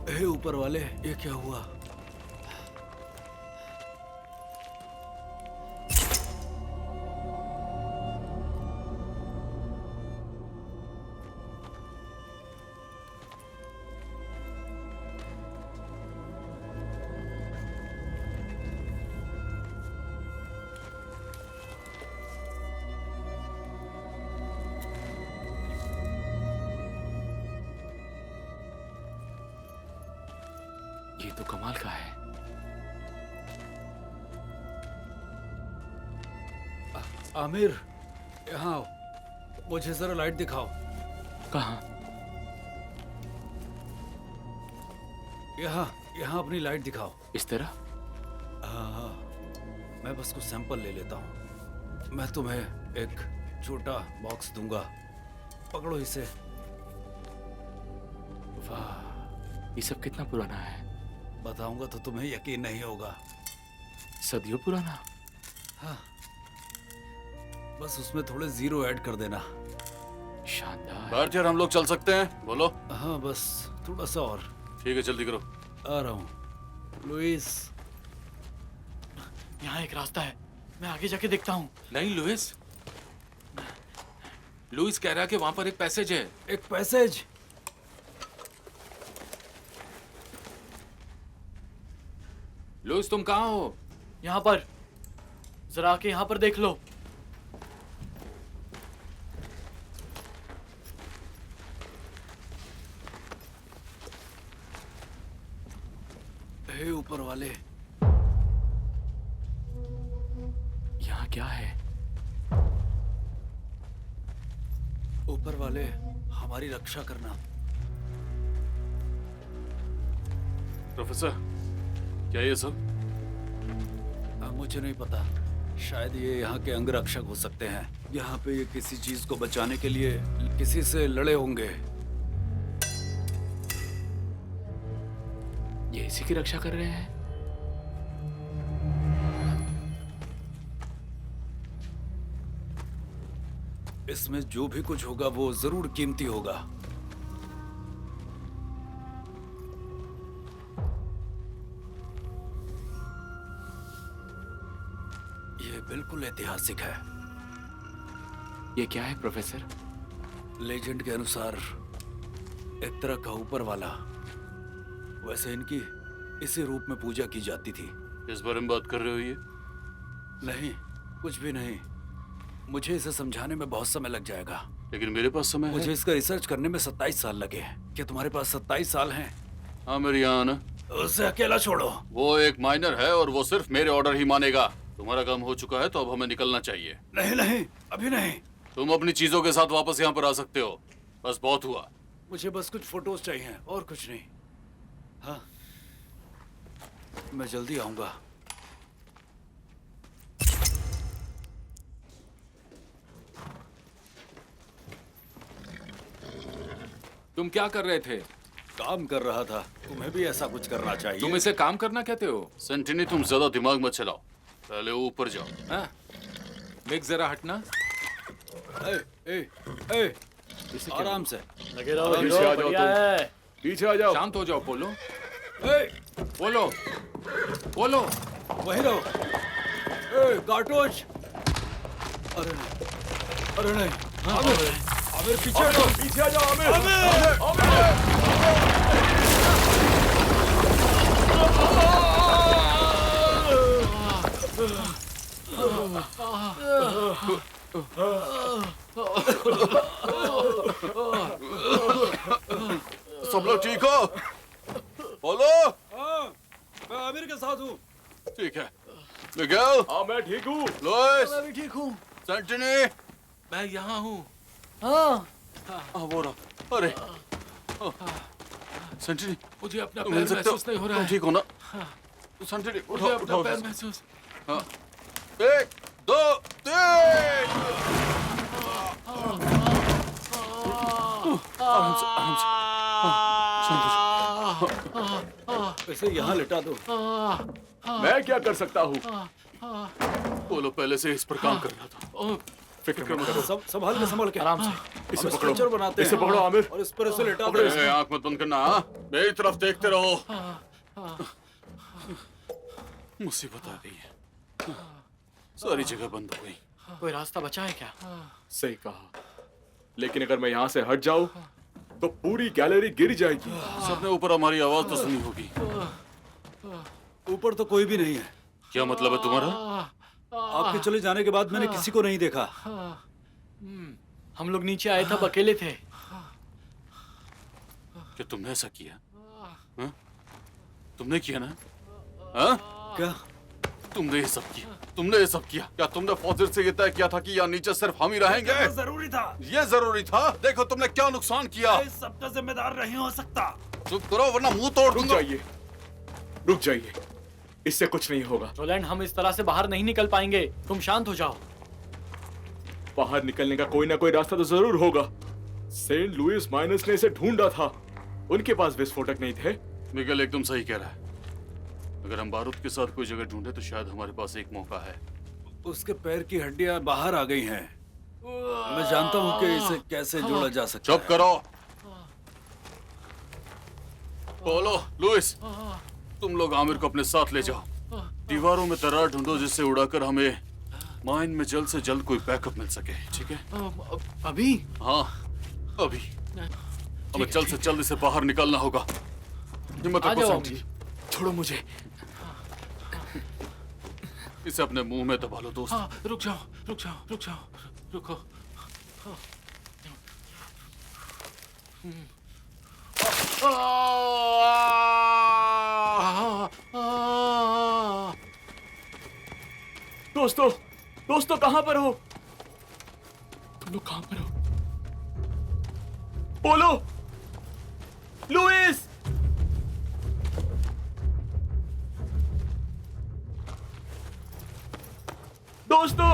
हे ऊपर वाले, ये क्या हुआ? ये तो कमाल का है। आमिर, यहाँ आओ, मुझे जरा लाइट दिखाओ। कहाँ? यहाँ यहाँ अपनी लाइट दिखाओ। इस तरह? हाँ, मैं बस कुछ सैंपल ले लेता हूँ। मैं तुम्हें एक छोटा बॉक्स दूंगा, पकड़ो इसे। वाह, ये सब कितना पुराना है? बताऊंगा तो तुम्हें यकीन नहीं होगा। सदियों पुराना? हाँ, बस उसमें थोड़े जीरो ऐड कर देना। शानदार। भारतीय, हम लोग चल सकते हैं? बोलो। हाँ, बस थोड़ा सा और। ठीक है, जल्दी करो। आ रहा हूँ। लुइस, यहाँ एक रास्ता है, मैं आगे जाके देखता हूँ। नहीं लुइस, लुइस कह रहा है कि वहां पर एक पैसेज है। एक पैसेज? लुइस, तुम कहाँ हो? यहाँ पर, जरा आके यहाँ पर देख लो। हे ऊपर वाले, यहाँ क्या है? ऊपर वाले, हमारी रक्षा करना। प्रोफेसर, क्या ये सब? मुझे नहीं पता, शायद ये यहाँ के अंगरक्षक हो सकते हैं। यहाँ पे ये किसी चीज को बचाने के लिए किसी से लड़े होंगे। ये इसी की रक्षा कर रहे हैं? इसमें जो भी कुछ होगा वो जरूर कीमती होगा। ये बिल्कुल ऐतिहासिक है। ये क्या है प्रोफेसर? लेजेंड के अनुसार एक तरह का ऊपर वाला, वैसे इनकी इसी रूप में पूजा की जाती थी। इस बारे में बात कर रहे हो ये? नहीं, कुछ भी नहीं। मुझे इसे समझाने में बहुत समय लग जाएगा। लेकिन मेरे पास समय मुझे है। इसका रिसर्च करने में 27 साल लगे। क्या तुम्हारे पास 27 साल हैं? हाँ, मेरे यहाँ आना। उसे अकेला छोड़ो। वो एक माइनर है और वो सिर्फ मेरे ऑर्डर ही मानेगा। तुम्हारा काम हो चुका है, तो अब हमें निकलना चाहिए। नहीं नहीं, अभी नहीं। तुम अपनी चीजों के साथ वापस यहाँ पर आ सकते हो। बस बहुत हुआ। मुझे बस कुछ फोटोज चाहिए और कुछ नहीं। हाँ, मैं जल्दी आऊंगा। तुम क्या कर रहे थे? काम कर रहा था। तुम्हें भी ऐसा कुछ करना चाहिए। तुम इसे काम करना कहते हो? सेंटिनी, तुम ज्यादा दिमाग मत चलाओ, पहले ऊपर जाओ। हाँ? मिक, जरा हटना। ए, ए, ए, आराम से। लगे रहो, हीरो, बढ़िया है। पीछे आ जाओ। शांत हो जाओ। पोलो, ए, पोलो, पोलो। वहीं रहो। ए, कार्टूज। अरे नहीं, अरे नहीं। आमिर, आमिर पीछे हटो। पीछे आ जाओ। आमिर, सब लोग ठीक हो? बोलो। हाँ, मैं आमिर के साथ हूँ। ठीक है। मिगेल। हाँ मैं ठीक हूँ। लुइस। मैं भी ठीक हूँ। सेंटिनी। मैं यहाँ हूँ। हाँ, वो रहा। अरे सेंटिनी, मुझे अपना तुम पैर मिल सकते हो? महसूस नहीं हो रहा तुम है। ठीक हो ना? सेंटिनी, मुझे उठाओ अपना उठाओ। पैर महसूस। हाँ। 1 2 3। आराम से, आराम से। हाँ, शांत हो जाओ। इसे यहाँ लिटा दो। मैं क्या कर सकता हूँ? पोलो पहले से इस पर काम कर रहा था। फिक्र मत करो। संभाल के आराम से। इसे हम पकड़ो। स्ट्रेचर बनाते इसे हैं। पकड़ो आमिर। और इस पर इसे लिटा पकड़ो दो। इसे। आंख मत बंद करना, हाँ? मेरी तरफ देखते रहो। मुसीबत आ गई है। सारी जगह बंद हो गई। कोई रास्ता बचा है क्या? सही कहा, लेकिन अगर मैं यहाँ से हट जाऊं तो पूरी गैलरी गिर जाएगी। सबने ऊपर हमारी आवाज तो सुनी होगी। ऊपर तो कोई भी नहीं है। क्या मतलब है तुम्हारा? आपके चले जाने के बाद मैंने किसी को नहीं देखा। हम लोग नीचे आए तब अकेले थे। क्या तुमने ऐसा किया? हाँ? तुमने किया ना? हाँ? क्या? तुमने ये सब किया? तुमने ये सब किया? क्या तुमने फौजिर से ये तय किया था कि यहाँ नीचे सिर्फ हम ही रहेंगे? जरूरी था। ये जरूरी था? देखो तुमने क्या नुकसान किया। इस सबका जिम्मेदार नहीं हो सकता। चुप करो वरना मुंह तोड़ रुक दूंगा। जाइए, रुक जाइए, इससे कुछ नहीं होगा। रोलैंड, हम इस तरह से बाहर नहीं निकल पाएंगे। तुम शांत हो जाओ। बाहर निकलने का कोई ना कोई रास्ता तो जरूर होगा। सेंट लुइस माइनस ने इसे ढूंढा था, उनके पास विस्फोटक नहीं थे। मिगेल एकदम सही कह रहा है। अगर हम बारूद के साथ कोई जगह ढूंढे तो शायद हमारे पास एक मौका है। उसके पैर की हड्डियां बाहर आ गई हैं। मैं जानता हूँ कि इसे कैसे जोड़ा जा सकता चुप है। करो। पोलो, लुइस, तुम लोग आमिर को अपने साथ ले जाओ। दीवारों में दरार ढूंढो जिससे उड़ाकर हमें माइन में जल्द से जल्द कोई बैकअप मिल सके। ठीक है? अभी? हाँ, अभी। हमें जल्द से जल्द इसे बाहर निकलना होगा। हिम्मत आ रखो जाओ। सेंटी। छोड़ो मुझे। इसे अपने मुंह में दबा लो दोस्त। हाँ, रुक जाओ, रुक जाओ, रुक जाओ, रुको। दोस्तों, दोस्तों कहां पर हो? तुम लोग कहां पर हो? पोलो, लुइस, दोस्तों,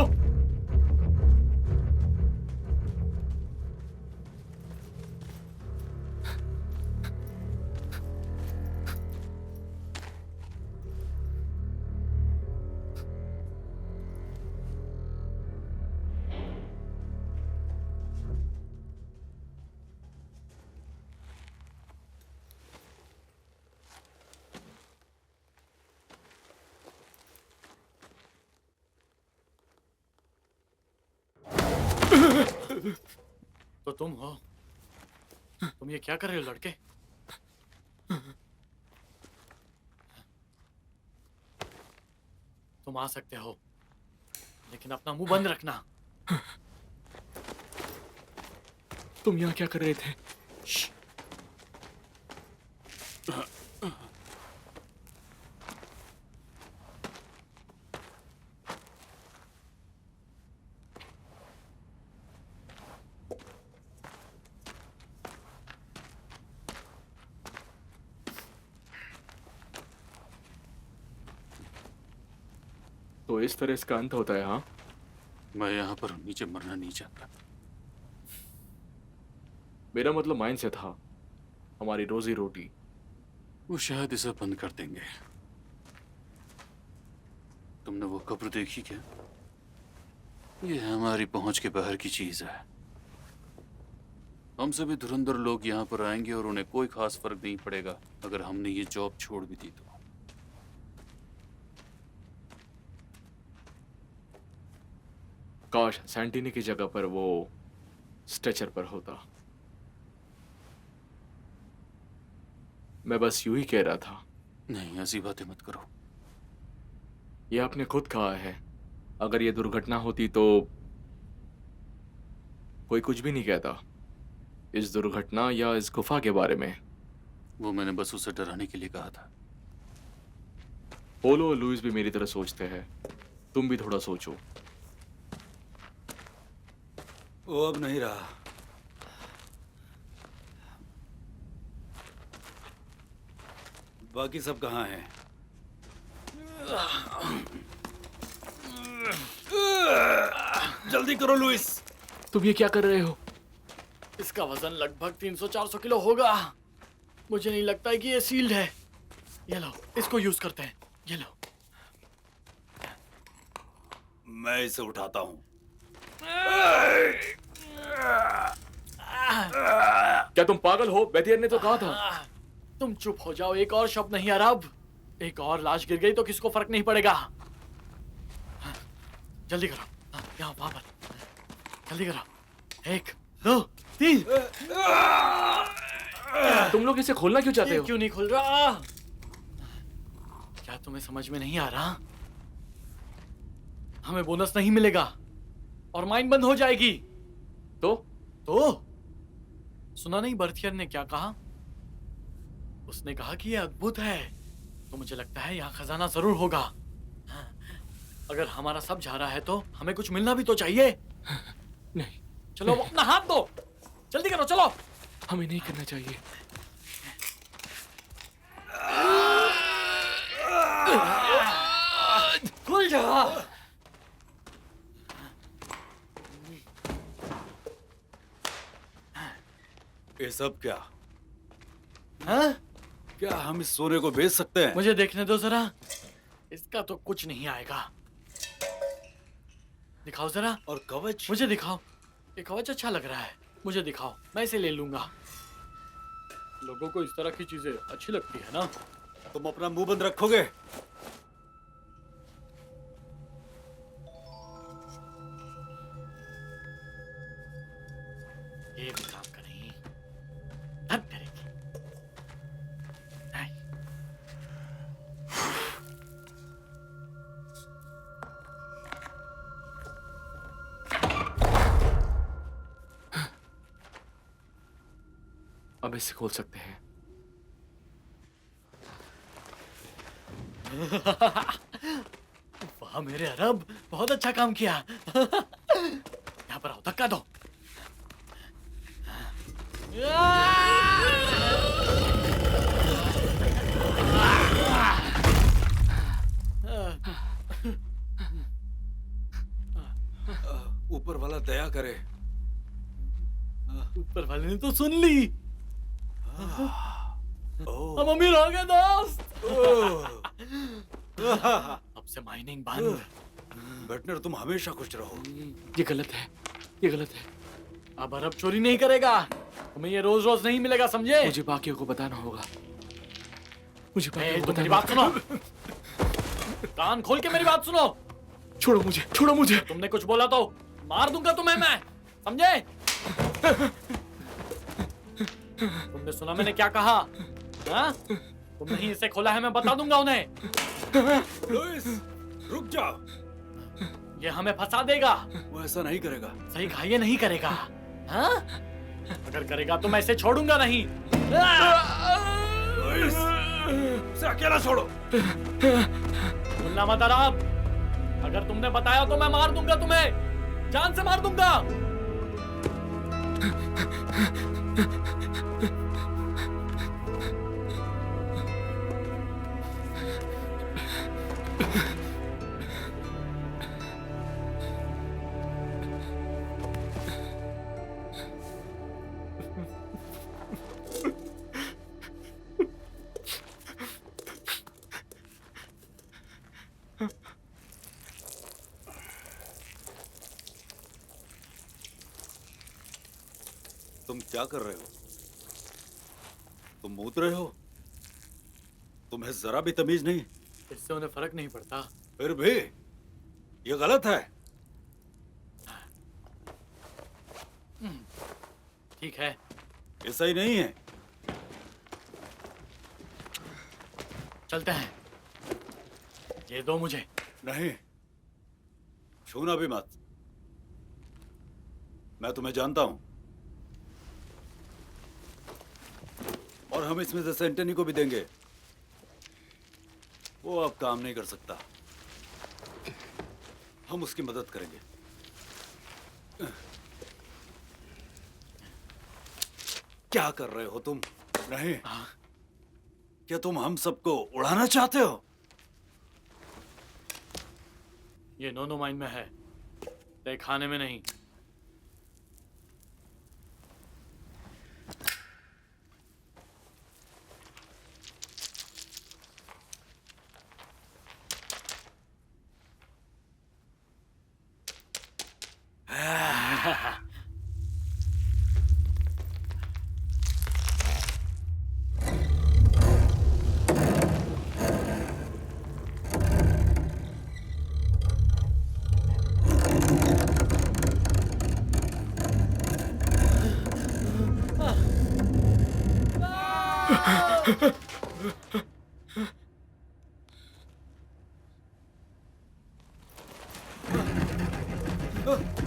तो तुम हो? तुम ये क्या कर रहे हो लड़के? तुम आ सकते हो, लेकिन अपना मुंह बंद रखना। तुम यहाँ क्या कर रहे थे? तो इस तरह इसका अंत होता है, हाँ? मैं यहाँ पर नीचे मरना नहीं चाहता। मेरा मतलब माइन से था, हमारी रोजी रोटी। वो शायद इसे बंद कर देंगे। तुमने वो कब्र देखी क्या? ये हमारी पहुंच के बाहर की चीज है। हमसे भी धुरंधर लोग यहाँ पर आएंगे और उन्हें कोई खास फर्क नहीं पड़ेगा अगर हमने ये जॉब छोड़ भी दी तो। काश सैंटिनी की जगह पर वो स्ट्रेचर पर होता। मैं बस यूं ही कह रहा था। नहीं, ऐसी बातें मत करो। ये आपने खुद कहा है, अगर ये दुर्घटना होती तो कोई कुछ भी नहीं कहता इस दुर्घटना या इस गुफा के बारे में। वो मैंने बस उसे डराने के लिए कहा था। पोलो और लुइस भी मेरी तरह सोचते हैं, तुम भी थोड़ा सोचो। वो अब नहीं रहा। बाकी सब कहाँ हैं? जल्दी करो लुइस। तुम ये क्या कर रहे हो? इसका वजन लगभग 300-400 किलो होगा। मुझे नहीं लगता कि ये सील्ड है। ये लो, इसको यूज करते हैं। ये लो। मैं इसे उठाता हूँ। क्या तुम पागल हो? बेथियर ने तो कहा था। तुम चुप हो जाओ, एक और शब्द नहीं अरब। एक और लाश गिर गई तो किसको फर्क नहीं पड़ेगा। जल्दी करो, यहाँ वहां पर जल्दी करो। 1 2 3। तुम लोग इसे खोलना क्यों चाहते ये हो? क्यों नहीं खुल रहा? क्या तुम्हें समझ में नहीं आ रहा? हमें बोनस नहीं मिलेगा और माइन बंद हो जाएगी। तो सुना नहीं बर्थियर ने क्या कहा? उसने कहा कि यह अद्भुत है, तो मुझे लगता है यहाँ खजाना जरूर होगा। अगर हमारा सब जा रहा है तो हमें कुछ मिलना भी तो चाहिए। नहीं, चलो अब अपना हाथ दो, जल्दी करो, चलो। हमें नहीं करना चाहिए। खुल जा। ये सब क्या? हाँ? क्या हम इस सोने को बेच सकते हैं? मुझे देखने दो जरा। इसका तो कुछ नहीं आएगा। दिखाओ जरा। और कवच? मुझे दिखाओ। ये कवच अच्छा लग रहा है, मुझे दिखाओ, मैं इसे ले लूंगा। लोगों को इस तरह की चीजें अच्छी लगती है ना? तुम अपना मुंह बंद रखोगे? ये भी काम का नहीं। धत करेगी। नहीं। अब इसे खोल सकते हैं। वाह मेरे अरब, बहुत अच्छा काम किया। यहाँ पर आओ, धक्का दो। ऊपर वाला दया करे। ऊपर वाले ने तो सुन ली। ओह, हम अमीर हो गए दोस्त। अब से माइनिंग बंद। बेटनर तुम हमेशा खुश रहो। ये गलत है, ये गलत है। अब अरब चोरी नहीं करेगा। तुम्हें ये रोज रोज नहीं मिलेगा, समझे? मुझे बाकियों को बताना होगा। मुझे बाकियों को तुम मेरी बताना बात सुनो। कान खोल के मेरी बात सुनो। छोड़ो मुझे, छोड़ो मुझे। तुमने कुछ बोला तो मार दूंगा तुम्हें मैं, समझे? तुमने सुना मैंने क्या कहा? हाँ? तुम नहीं इसे खोला है, मैं बता दूंगा उन्हें। लुइस, रुक जाओ। ये हमें फंसा देगा। वो ऐसा नहीं करेगा। सही कहा, ये नहीं करेगा। हाँ? अगर करेगा तो मैं इसे छोड़ूंगा नहीं। लुइस, उसे अकेला छोड़ो। बोलना मत अरब। अगर तुमने बताया तो मैं मार दूंगा तुम्हें, जान से मार दूंगा। तुम क्या कर रहे हो? तुम मूत रहे हो? तुम्हें जरा भी तमीज नहीं? इससे उन्हें फर्क नहीं पड़ता। फिर भी ये गलत है। ठीक है, ये सही नहीं है। चलते हैं। ये दो मुझे। नहीं, छूना भी मत। मैं तुम्हें जानता हूं और हम इसमें से सेंटेनी को भी देंगे। वो अब काम नहीं कर सकता, हम उसकी मदद करेंगे। क्या कर रहे हो तुम? नहीं, क्या तुम हम सबको उड़ाना चाहते हो? ये नोनो माइन में है, तय खाने में नहीं।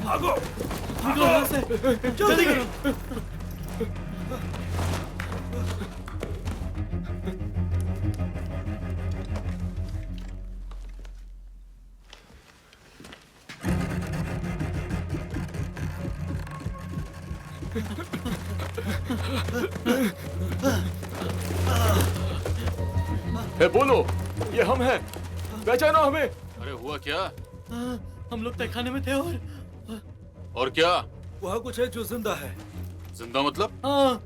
भागो निकलो यहाँ से, जल्दी करो। ए, बोलो, ये हम हैं, पहचानो हमें। अरे हुआ क्या? हम लोग तहखाने में थे और क्या? वहाँ कुछ है जो जिंदा है। जिंदा मतलब? हाँ,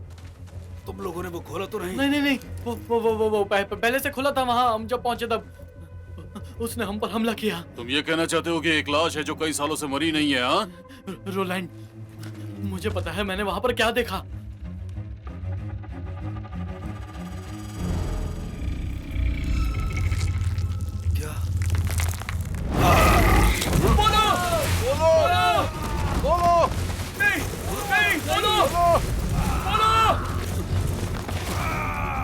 तुम लोगों ने वो खोला तो नहीं? नहीं नहीं नहीं, वो पहले से खुला था। वहाँ हम जब पहुंचे तब उसने हम पर हमला किया। तुम ये कहना चाहते हो कि एक लाश है जो कई सालों से मरी नहीं है? हाँ, रोलैंड, मुझे पता है मैंने वहाँ पर क्या देखा। क्या?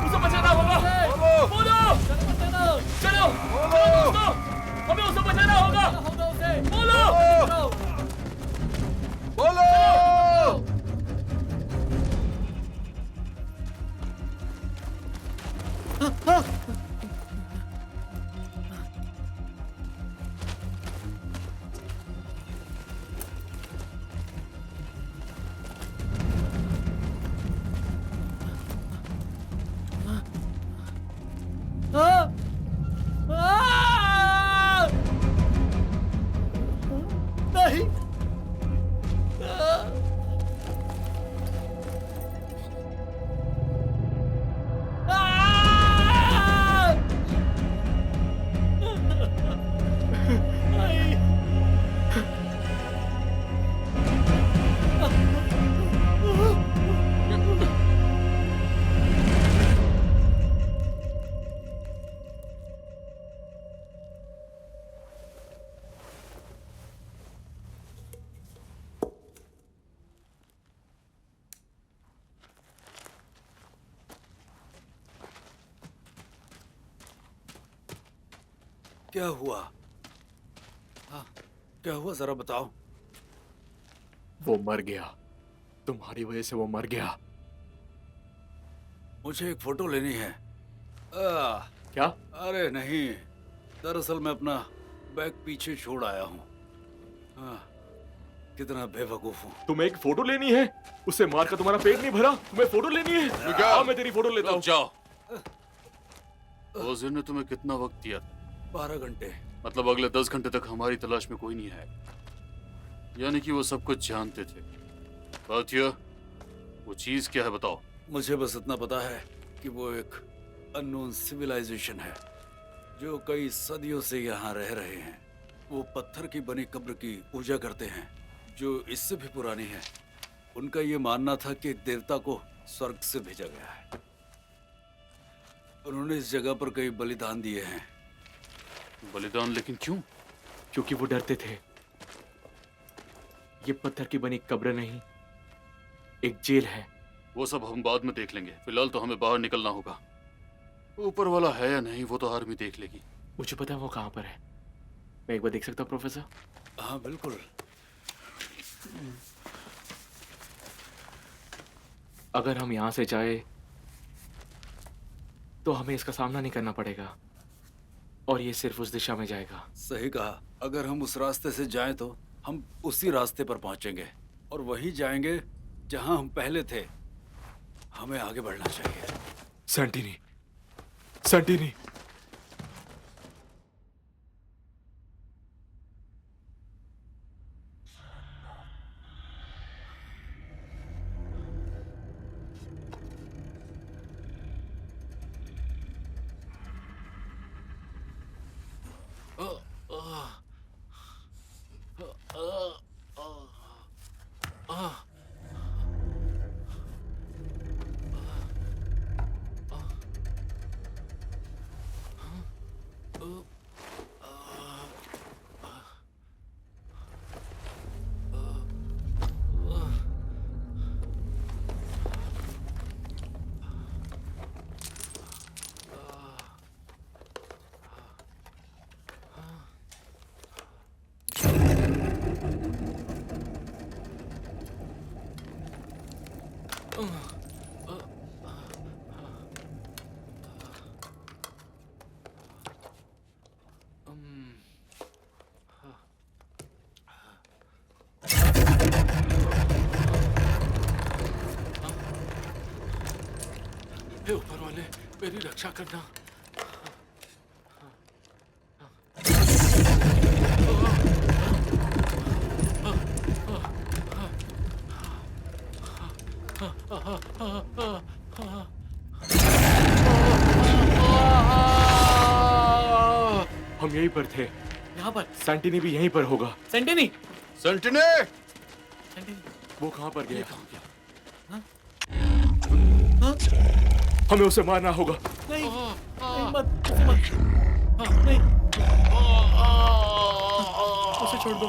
उसे बचाना होगा। बोलो, चलो दोस्तों, हमें उसे बचाना होगा। बोलो, नहीं, क्या हुआ? हाँ, क्या हुआ जरा बताओ। वो मर गया। तुम्हारी वजह से वो मर गया। मुझे एक फोटो लेनी है। क्या? अरे नहीं, दरअसल मैं अपना बैग पीछे छोड़ आया हूँ। कितना बेवकूफ हूँ। तुम्हें एक फोटो लेनी है? उससे मार कर तुम्हारा पेट नहीं भरा? तुम्हें फोटो लेनी है? आओ, मैं तेरी फोटो लेता हूँ। रुक जाओ। ओजिर ने तुम्हें कितना वक्त दिया? 12 घंटे। मतलब अगले 10 घंटे तक हमारी तलाश में कोई नहीं है। यानी कि वो सब कुछ जानते थे। बात यह, वो चीज क्या है बताओ। मुझे बस इतना पता है कि वो एक अननोन सिविलाइजेशन है जो कई सदियों से यहाँ रह रहे हैं। वो पत्थर की बनी कब्र की पूजा करते हैं जो इससे भी पुरानी है। उनका ये मानना था कि एक देवता को स्वर्ग से भेजा गया है। उन्होंने इस जगह पर कई बलिदान दिए हैं। बलिदान? लेकिन क्यों? क्योंकि वो डरते थे। ये पत्थर की बनी कब्र नहीं, एक जेल है। वो सब हम बाद में देख लेंगे। फिलहाल तो हमें बाहर निकलना होगा। ऊपर वाला है या नहीं वो तो आर्मी देख लेगी। मुझे पता है वो कहाँ पर है। मैं एक बार देख सकता हूँ प्रोफेसर? हाँ बिल्कुल। अगर हम यहाँ से जाए तो हमें इसका सामना नहीं करना पड़ेगा और ये सिर्फ उस दिशा में जाएगा। सही कहा। अगर हम उस रास्ते से जाएं तो हम उसी रास्ते पर पहुंचेंगे और वहीं जाएंगे जहां हम पहले थे। हमें आगे बढ़ना चाहिए। सैंटिनी, सैंटिनी। मेरी रक्षा करना। हम यहीं पर थे। यहाँ पर सैंटिनी भी यहीं पर होगा। सेंटिनी। सेंटिनी! सेंटिनी वो कहाँ पर गया? हाँ? हमें उसे मारना होगा। नहीं, नहीं मत, उसे मत। हाँ, नहीं। उसे छोड़ दो।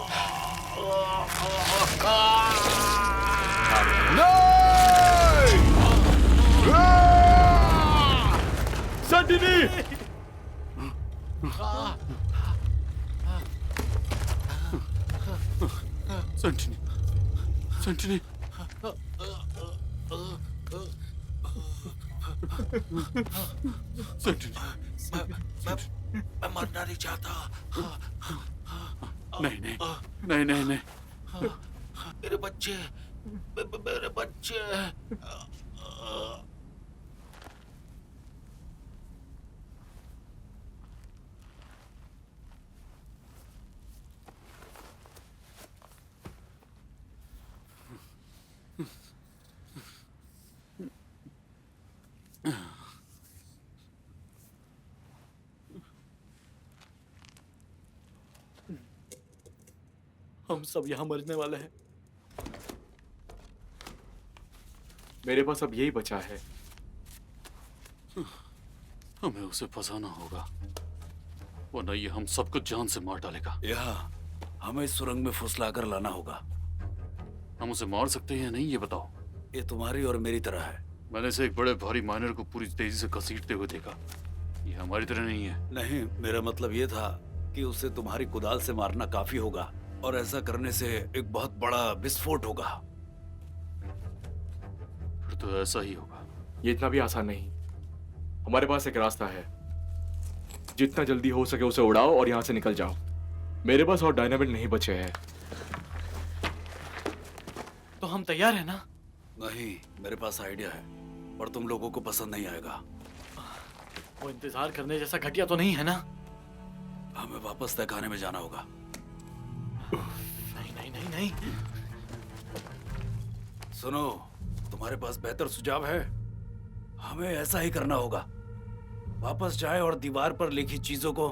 सैंटिनी! सेंटिनी! सेंटिनी! सेंटिनी! मैं मरना नहीं चाहता। नहीं नहीं नहीं नहीं नहीं। मेरे बच्चे, मेरे बच्चे। हम सब यहाँ मरने वाले हैं। मेरे पास अब यही बचा है। हमें उसे फंसाना होगा, वरना ये हम सबको जान से मार डालेगा। यहाँ हमें इस सुरंग में फुसलाकर लाना होगा। हम उसे मार सकते हैं या नहीं, ये बताओ। ये तुम्हारी और मेरी तरह है। मैंने इसे एक बड़े भारी माइनर को पूरी तेजी से घसीटते हुए देखा। ये हमारी तरह नहीं है। नहीं, मेरा मतलब ये था कि उसे तुम्हारी कुदाल से मारना काफी होगा, और ऐसा करने से एक बहुत बड़ा विस्फोट होगा। फिर तो ऐसा ही होगा। ये इतना भी आसान नहीं। हमारे पास एक रास्ता है। जितना जल्दी हो सके उसे उड़ाओ और यहाँ से निकल जाओ। मेरे पास और डायनामाइट नहीं बचे हैं। तो हम तैयार हैं ना? नहीं, मेरे पास आइडिया है, पर तुम लोगों को पसंद नहीं आएगा। वो इंतजार करने जैसा घटिया तो नहीं है ना? हमें वापस तहखाने में जाना होगा। नहीं नहीं नहीं नहीं। सुनो, तुम्हारे पास बेहतर सुझाव है? हमें ऐसा ही करना होगा। वापस जाए और दीवार पर लिखी चीजों को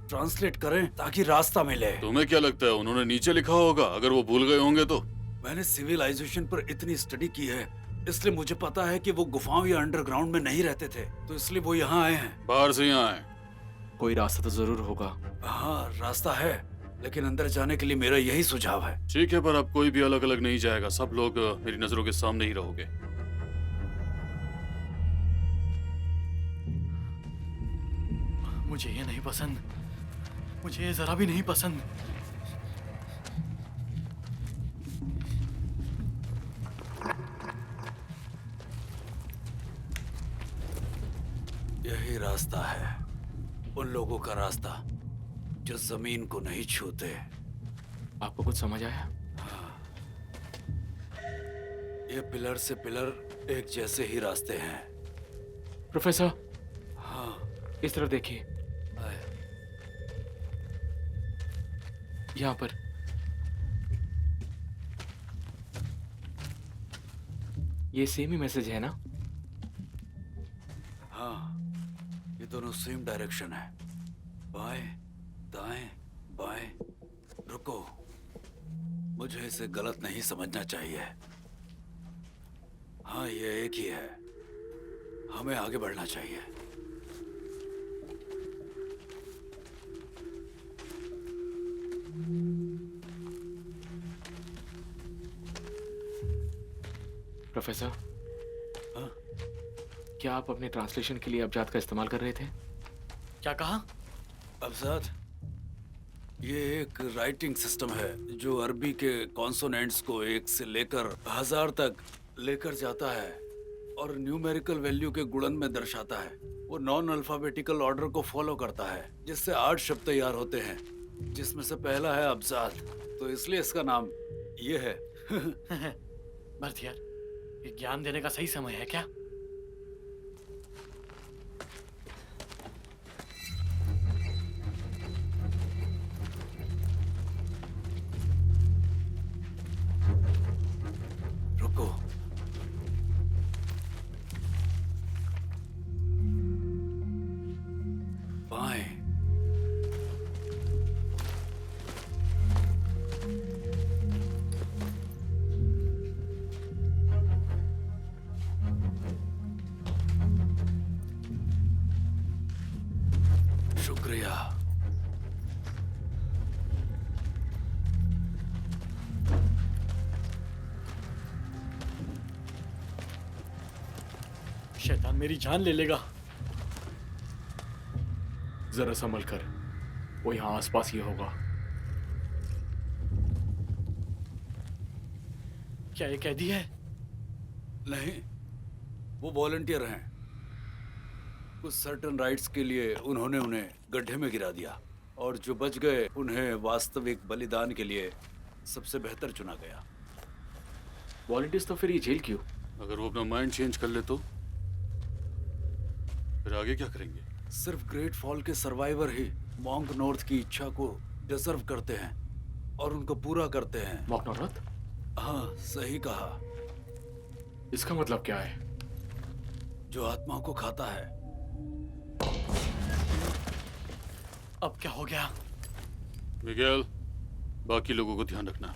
ट्रांसलेट करें ताकि रास्ता मिले। तुम्हें क्या लगता है उन्होंने नीचे लिखा होगा? अगर वो भूल गए होंगे तो? मैंने सिविलाइजेशन पर इतनी स्टडी की है, इसलिए मुझे पता है कि वो गुफाओं या अंडरग्राउंड में नहीं रहते थे, तो इसलिए वो यहाँ आए हैं। बाहर से यहाँ आए। कोई रास्ता तो जरूर होगा। हाँ, रास्ता है, लेकिन अंदर जाने के लिए मेरा यही सुझाव है। ठीक है, पर अब कोई भी अलग अलग नहीं जाएगा। सब लोग मेरी नजरों के सामने ही रहोगे। मुझे ये नहीं पसंद। मुझे ये जरा भी नहीं पसंद। यही रास्ता है, उन लोगों का रास्ता जो जमीन को नहीं छूते। आपको कुछ समझ आया? ये पिलर से पिलर एक जैसे ही रास्ते हैं। प्रोफेसर, हाँ, इस तरफ देखिए। आए। यहाँ पर। ये सेम ही मैसेज है ना? हाँ, ये दोनों सेम डायरेक्शन है। बाएं, दाएं, बाएं। रुको, मुझे इसे गलत नहीं समझना चाहिए। हाँ, ये एक ही है। हमें आगे बढ़ना चाहिए। प्रोफेसर, हाँ? क्या आप अपने ट्रांसलेशन के लिए अबजाद का इस्तेमाल कर रहे थे? क्या कहा? अबजाद, ये एक राइटिंग सिस्टम है जो अरबी के कॉन्सोनेंट्स को 1 से लेकर 1000 तक लेकर जाता है और न्यूमेरिकल वैल्यू के गुणन में दर्शाता है। वो नॉन अल्फाबेटिकल ऑर्डर को फॉलो करता है, जिससे 8 शब्द तैयार होते हैं, जिसमें से पहला है अबजाद। तो इसलिए इसका नाम ये है। बस यार, ये ज्ञान देने का सही समय है क्या? शुक्रिया। शैतान मेरी जान ले लेगा। जरा संभल कर, वो यहाँ आसपास ही होगा। क्या ये कैदी है? नहीं, वो वॉलंटियर हैं। कुछ सर्टन राइट्स के लिए उन्होंने उन्हें गड्ढे में गिरा दिया, और जो बच गए उन्हें वास्तविक बलिदान के लिए सबसे बेहतर चुना गया। वॉलंटियर्स तो फिर ये जेल क्यों? अगर वो अपना माइंड चेंज कर ले तो फिर आगे क्या करेंगे? सिर्फ ग्रेट फॉल के सर्वाइवर ही मॉन्क नॉर्थ की इच्छा को डिजर्व करते हैं और उनको पूरा करते हैं। Monk north? हाँ, सही कहा। इसका मतलब क्या है? जो आत्माओं को खाता है। अब क्या हो गया? मिगेल, बाकी लोगों को ध्यान रखना,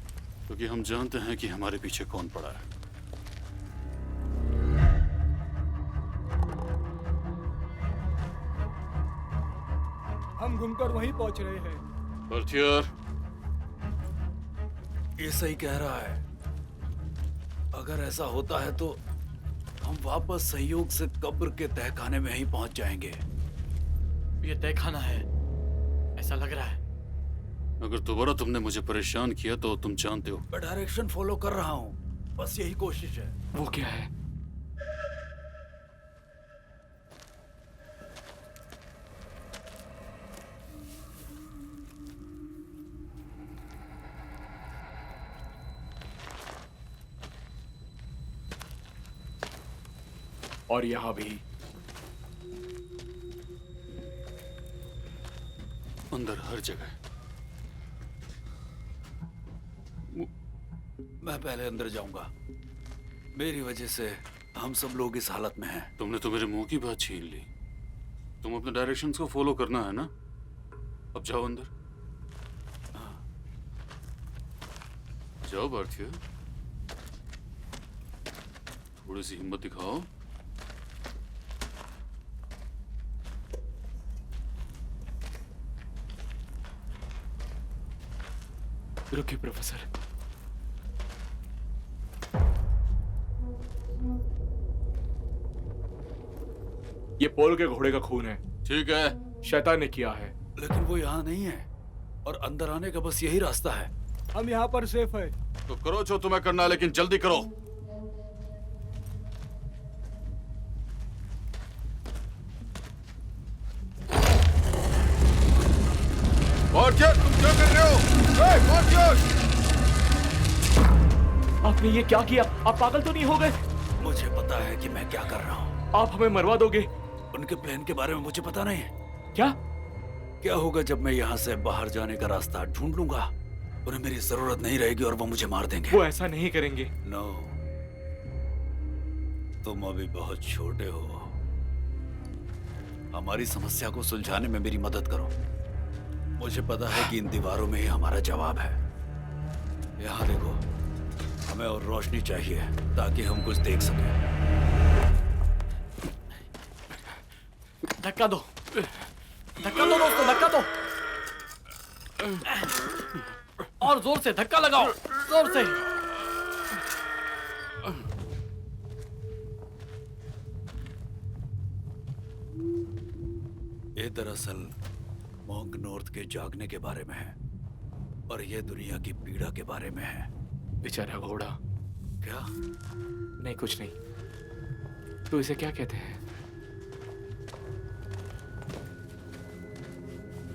क्योंकि हम जानते हैं कि हमारे पीछे कौन पड़ा है। हम घूमकर वहीं पहुंच रहे हैं। बर्थियर, ये सही कह रहा है। अगर ऐसा होता है तो हम वापस सहयोग से कब्र के तहखाने में ही पहुंच जाएंगे। ये तहखाना है, ऐसा लग रहा है। अगर दोबारा तुमने मुझे परेशान किया तो तुम जानते हो। मैं डायरेक्शन फॉलो कर रहा हूँ, बस यही कोशिश है। वो क्या है? और यहाँ भी अंदर हर जगह। मैं पहले अंदर जाऊंगा। मेरी वजह से हम सब लोग इस हालत में हैं। तुमने तो मेरे मुंह की बात छीन ली। तुम अपने डायरेक्शंस को फॉलो करना है ना? अब जाओ अंदर। जाओ बर्थियर, थोड़ी सी हिम्मत दिखाओ। रुकिए प्रोफेसर। ये पोल के घोड़े का खून है। ठीक है, शैतान ने किया है। लेकिन वो यहाँ नहीं है, और अंदर आने का बस यही रास्ता है। हम यहाँ पर सेफ है। तो करो जो तुम्हें करना है, लेकिन जल्दी करो। बर्थियर, तुम क्या कर रहे हो? बर्थियर! आपने ये क्या किया? आप पागल तो नहीं हो गए? मुझे पता है कि मैं क्या कर रहा हूँ। आप हमें मरवा दोगे? उनके प्लान के बारे में मुझे पता नहीं है। क्या? क्या होगा जब मैं यहाँ से बाहर जाने का रास्ता ढूंढ लूंगा? उन्हें मेरी जरूरत नहीं रहेगी और वो मुझे मार देंगे। वो ऐसा नहीं करेंगे। नो, तुम अभी बहुत छोटे हो। हमारी समस्या को सुलझाने में मेरी मदद करो। मुझे पता है कि इन दीवारों में ही हमारा जवाब है। यहाँ देखो, हमें और रोशनी चाहिए ताकि हम कुछ देख सकें। धक्का दो, धक्का दो दोस्तों, धक्का दो। और जोर से धक्का लगाओ, जोर से। ये दरअसल मॉन्क नॉर्थ के जागने के बारे में है, और ये दुनिया की पीड़ा के बारे में है। बेचारा घोड़ा। क्या? नहीं, कुछ नहीं। तो इसे क्या कहते हैं?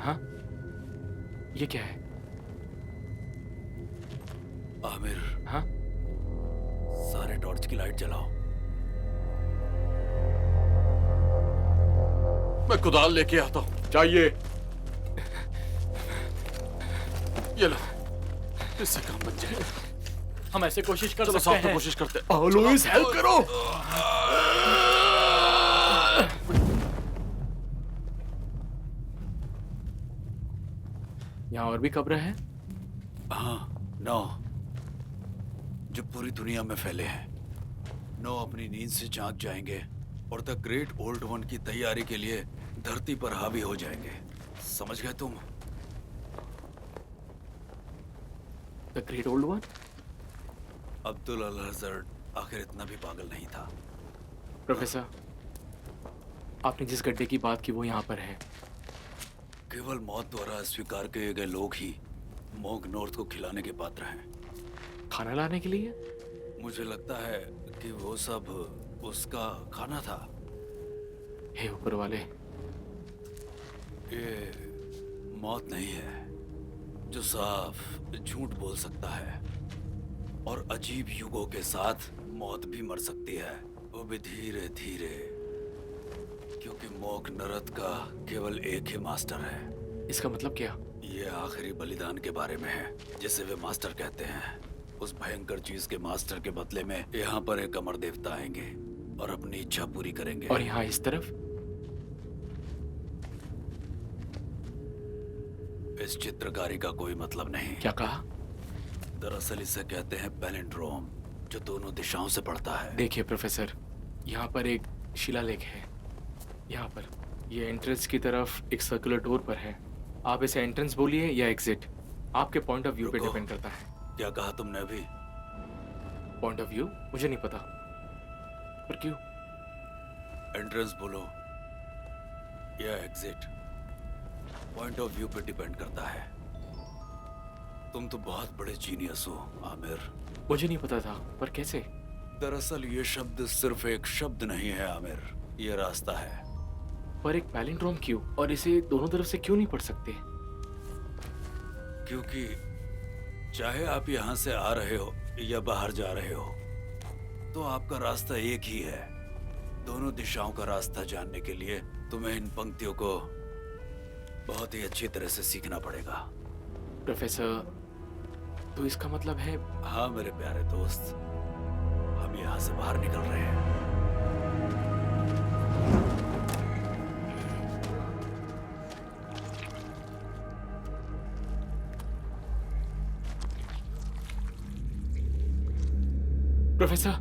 हाँ, ये क्या है? आमिर, हाँ, सारे टॉर्च की लाइट जलाओ। मैं कुदाल लेके आता हूँ। चाहिए। ये लो, इससे काम बन जाए। हम ऐसे कोशिश कर चलो सकते साथ में हैं। कोशिश करते हैं। आओ लुइस, हेल्प करो। यहाँ और भी कब्र है? हाँ, 9 जो पूरी दुनिया में फैले हैं। 9 अपनी नींद से जाग जाएंगे और द ग्रेट ओल्ड वन की तैयारी के लिए धरती पर हावी हो जाएंगे। समझ गए तुम? The great old one? Abdul Alhazred आखिर इतना भी पागल नहीं था। प्रोफेसर, आपने जिस गड्ढे की बात की वो यहाँ पर है। केवल मौत द्वारा स्वीकार किए गए लोग ही मोग नॉर्थ को खिलाने के पात्र हैं। खाना लाने के लिए? मुझे लगता है कि वो सब उसका खाना था। हे ऊपर वाले, ये मौत नहीं है जो साफ झूठ बोल सकता है, और अजीब युगों के साथ मौत भी मर सकती है, वो भी धीरे धीरे, क्योंकि मोग नरत का केवल एक ही मास्टर है। इसका मतलब क्या? ये आखिरी बलिदान के बारे में है जिसे वे मास्टर कहते हैं। उस भयंकर चीज के मास्टर के बदले में यहाँ पर एक अमर देवता आएंगे और अपनी इच्छा पूरी करेंगे। और यहाँ इस तरफ? इस चित्रकारी का कोई मतलब नहीं। क्या कहा? दरअसल इसे कहते हैं पैलिंड्रोम, जो दोनों दिशाओं से पड़ता है। देखिए प्रोफेसर, यहाँ पर एक शिलालेख है। यहाँ पर ये एंट्रेंस की तरफ एक सर्कुलर डोर पर है। आप इसे एंट्रेंस बोलिए या एग्जिट, आपके पॉइंट ऑफ व्यू पे डिपेंड करता है। क्या कहा तुमने अभी? Point of view? मुझे नहीं पता, पर क्यों? एंट्रेंस बोलो या एग्जिट, पॉइंट ऑफ व्यू पे डिपेंड करता है। तुम तो बहुत बड़े जीनियस हो आमिर। मुझे नहीं पता था, पर कैसे? दरअसल ये शब्द सिर्फ एक शब्द नहीं है आमिर, ये रास्ता है। पर एक पैलिंड्रोम क्यों? और इसे दोनों तरफ से क्यों नहीं पढ़ सकते? क्योंकि चाहे आप यहाँ से आ रहे हो या बाहर जा रहे हो, तो आपका रास्ता एक ही है। दोनों दिशाओं का रास्ता जानने के लिए तुम्हें इन पंक्तियों को बहुत ही अच्छी तरह से सीखना पड़ेगा। प्रोफेसर, तो इसका मतलब है? हाँ मेरे प्यारे दोस्त, हम यहाँ से बाहर निकल रहे हैं। प्रोफेसर,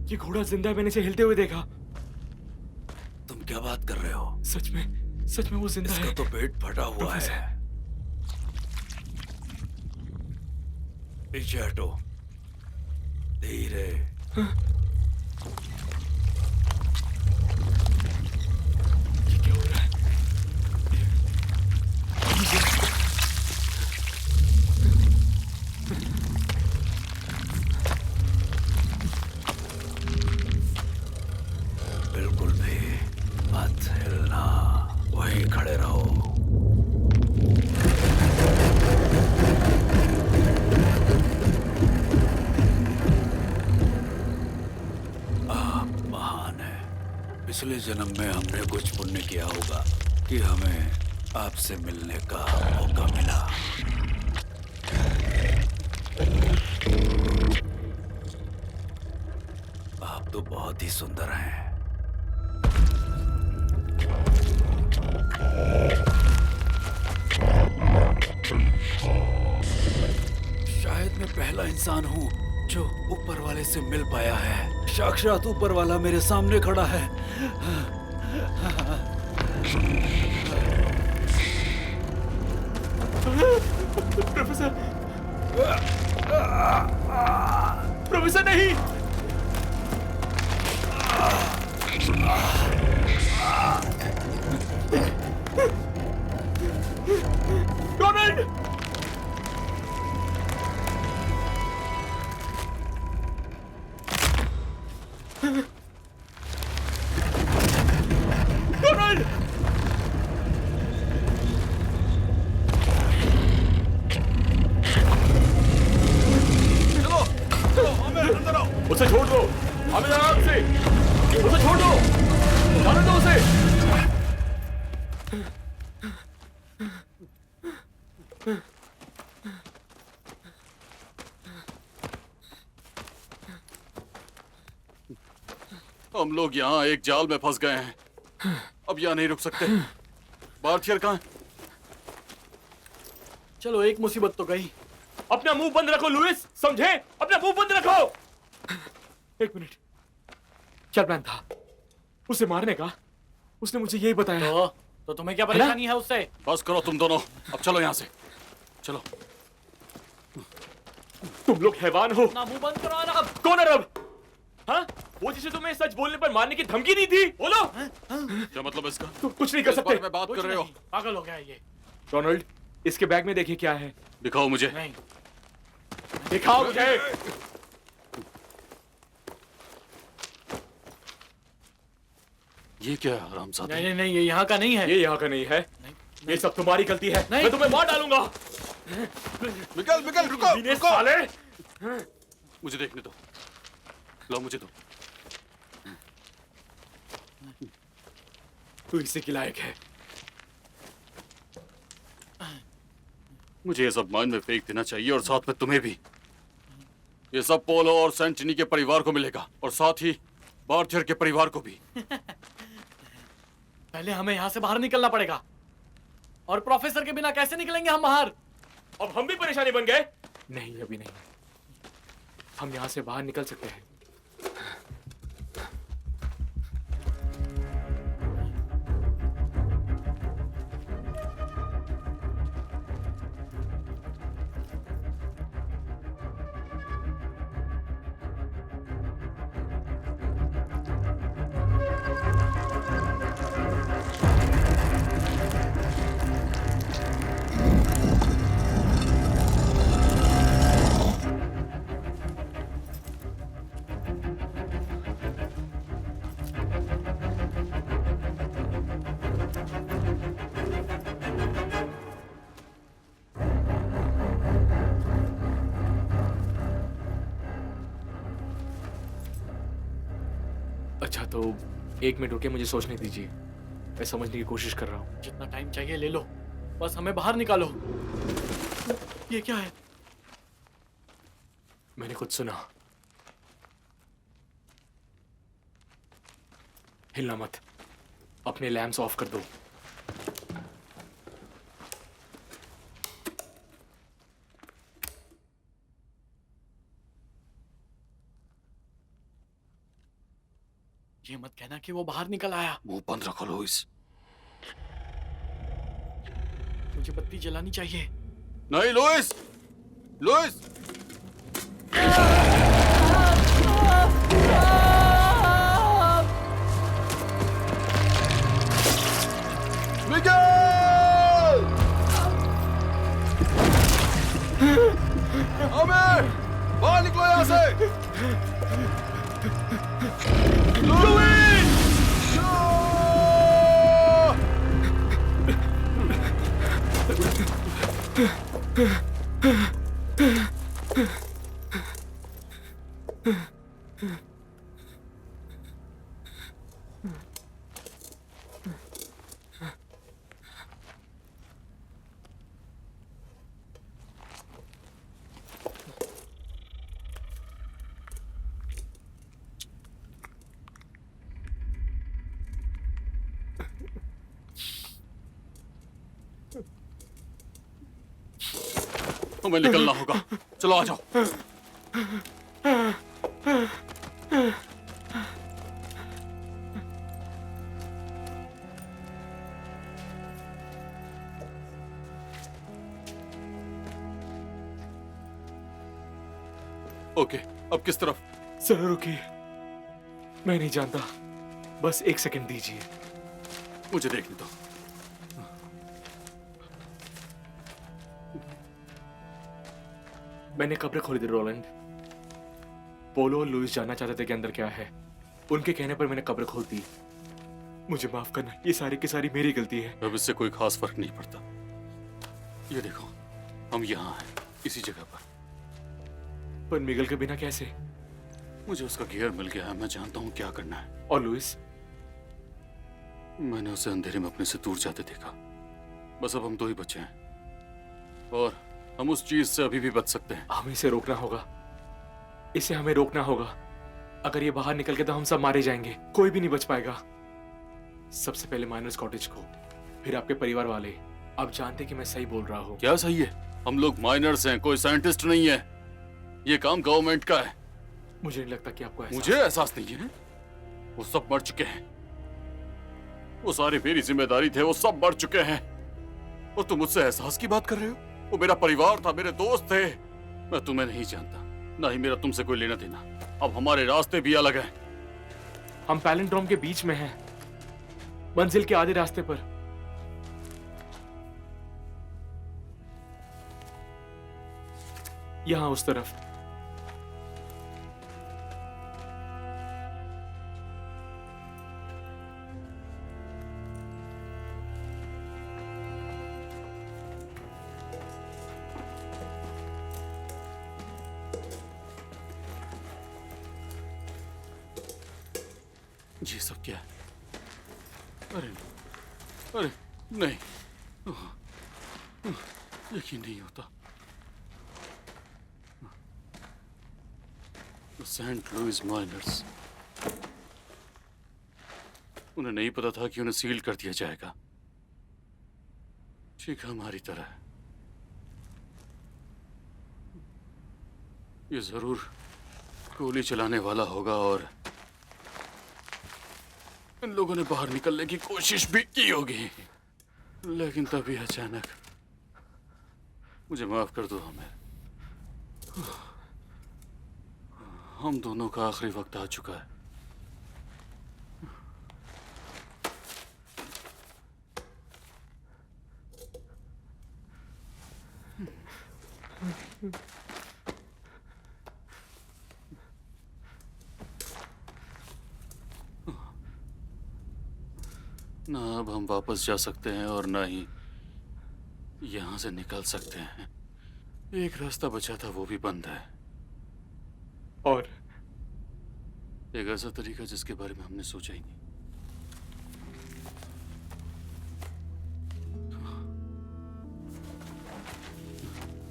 ये घोड़ा जिंदा है, मैंने इसे हिलते हुए देखा। तुम क्या बात कर रहे हो? सच में वो जिंदा है। इसका तो पेट फटा हुआ है। पीछे हटो, धीरे। ये क्या हो रहा है? बिल्कुल भी मत हिलना, वहीं खड़े रहो। आप महान हैं। पिछले जन्म में हमने कुछ पुण्य किया होगा कि हमें आपसे मिलने का मौका मिला। आप तो बहुत ही सुंदर हैं। शायद मैं पहला इंसान हूँ जो ऊपर वाले से मिल पाया है। साक्षात ऊपर वाला मेरे सामने खड़ा है। प्रोफेसर नहीं! डोनाल्ड! डोनाल्ड! चलो आमिर, अंदर आओ। उसे छोड़ दो आमिर, आराम से। उसे छोड़ दो, जाने दो उसे। हम लोग यहाँ एक जाल में फंस गए हैं। अब यहाँ नहीं रुक सकते। बार्थियर कहाँ है? चलो, एक मुसीबत तो गई। अपना मुंह बंद रखो लुइस, समझे? अपना मुंह बंद रखो। एक मिनट, क्या प्लान था उसे मारने का? उसने मुझे यही बताया। तो तो तुम्हें क्या परेशानी है उससे? बस करो तुम दोनों, अब चलो यहाँ से, चलो। तुम लोग हैवान हो। ना मुंह बंद करो अरब। कौन अरब? हाँ? वो जिसे तुम्हें सच बोलने पर मारने की धमकी दी थी, बोलो। क्या मतलब इसका? तुम कुछ नहीं कर इस बारे सकते। में बात कर रहे हो? पागल हो गया है ये। रोनाल्ड, इसके बैग में देखिए क्या है। दिखाओ मुझे। नहीं, दिखाओ मुझे। ये क्या है हरामजादे? नहीं, नहीं, ये यहाँ का नहीं है। ये यहाँ का नहीं है। ये सब तुम्हारी गलती है। नहीं। मैं तुम्हें मार डालूंगा। मिगेल रुको, इन्हें साले। मुझे देखने दो, लो मुझे दो। तू इसी के लायक है। मुझे ये सब माइन में फेंक देना चाहिए और साथ में तुम्हें भी। ये सब पोलो और सेंटिनी के परिवार को मिलेगा और साथ ही बार्थर के परिवार को भी। पहले हमें यहाँ से बाहर निकलना पड़ेगा। और प्रोफेसर के बिना कैसे निकलेंगे हम बाहर? अब हम भी परेशानी बन गए। नहीं, अभी नहीं। हम यहाँ से बाहर निकल सकते हैं। अच्छा तो 1 मिनट रुके, मुझे सोचने दीजिए। मैं समझने की कोशिश कर रहा हूँ। जितना टाइम चाहिए ले लो, बस हमें बाहर निकालो। ये क्या है? मैंने कुछ सुना। हिलना मत, अपने लैंप्स ऑफ कर दो। ये मत कहना कि वो बाहर निकल आया। मुंह बंद रखो लुइस। मुझे बत्ती जलानी चाहिए। नहीं लुइस, लुइस। मिगेल! अमीर, बाहर निकलो यहाँ से। हमें निकलना होगा, चलो आ जाओ। ओके, अब किस तरफ? जरा रुकिए, मैं नहीं जानता, बस 1 सेकंड दीजिए। मुझे देखने दो। मैंने कब्र खोली थी रोलैंड। पोलो और लुइस जानना चाहते थे कि अंदर क्या है। उनके कहने पर मैंने कब्र खोल दी। मुझे माफ करना, ये सारी की सारी मेरी गलती है। अब इससे कोई खास फर्क नहीं पड़ता। ये देखो, हम यहाँ हैं, इसी जगह पर। पर मिगल के बिना कैसे? मुझे उसका गियर मिल गया है, मैं जानता हूँ क्या करना है। और लुइस? मैंने उसे अंधेरे में अपने से दूर जाते देखा। बस अब हम 2 ही बचे हैं और हम उस चीज से अभी भी बच सकते हैं। हमें इसे रोकना होगा, इसे हमें रोकना होगा। अगर ये बाहर निकल गया तो हम सब मारे जाएंगे, कोई भी नहीं बच पाएगा। सबसे पहले माइनर्स कॉटेज को, फिर आपके परिवार वाले। आप जानते कि मैं सही बोल रहा हूँ। क्या सही है? हम लोग माइनर्स हैं, कोई साइंटिस्ट नहीं है। ये काम गवर्नमेंट का है। मुझे नहीं लगता कि आपको मुझे एहसास नहीं है। वो सब मर चुके हैं। वो सारी मेरी जिम्मेदारी थे, वो सब मर चुके हैं। और तुम मुझसे एहसास की बात कर रहे हो? वो मेरा परिवार था, मेरे दोस्त थे। मैं तुम्हें नहीं जानता, ना ही मेरा तुमसे कोई लेना देना। अब हमारे रास्ते भी अलग हैं। हम पैलिंड्रोम के बीच में हैं, मंजिल के आधे रास्ते पर। यहां उस तरफ। ये सब क्या है? अरे अरे नहीं, यकीन नहीं होता। सेंट लुइस माइनर्स, उन्हें नहीं पता था कि उन्हें सील कर दिया जाएगा, ठीक हमारी तरह। ये जरूर गोली चलाने वाला होगा और इन लोगों ने बाहर निकलने की कोशिश भी की होगी, लेकिन तभी अचानक। मुझे माफ कर दो हमें, हम दोनों का आखिरी वक्त आ चुका है। ना अब हम वापस जा सकते हैं और ना ही यहां से निकल सकते हैं। एक रास्ता बचा था, वो भी बंद है। और एक ऐसा तरीका जिसके बारे में हमने सोचा ही नहीं।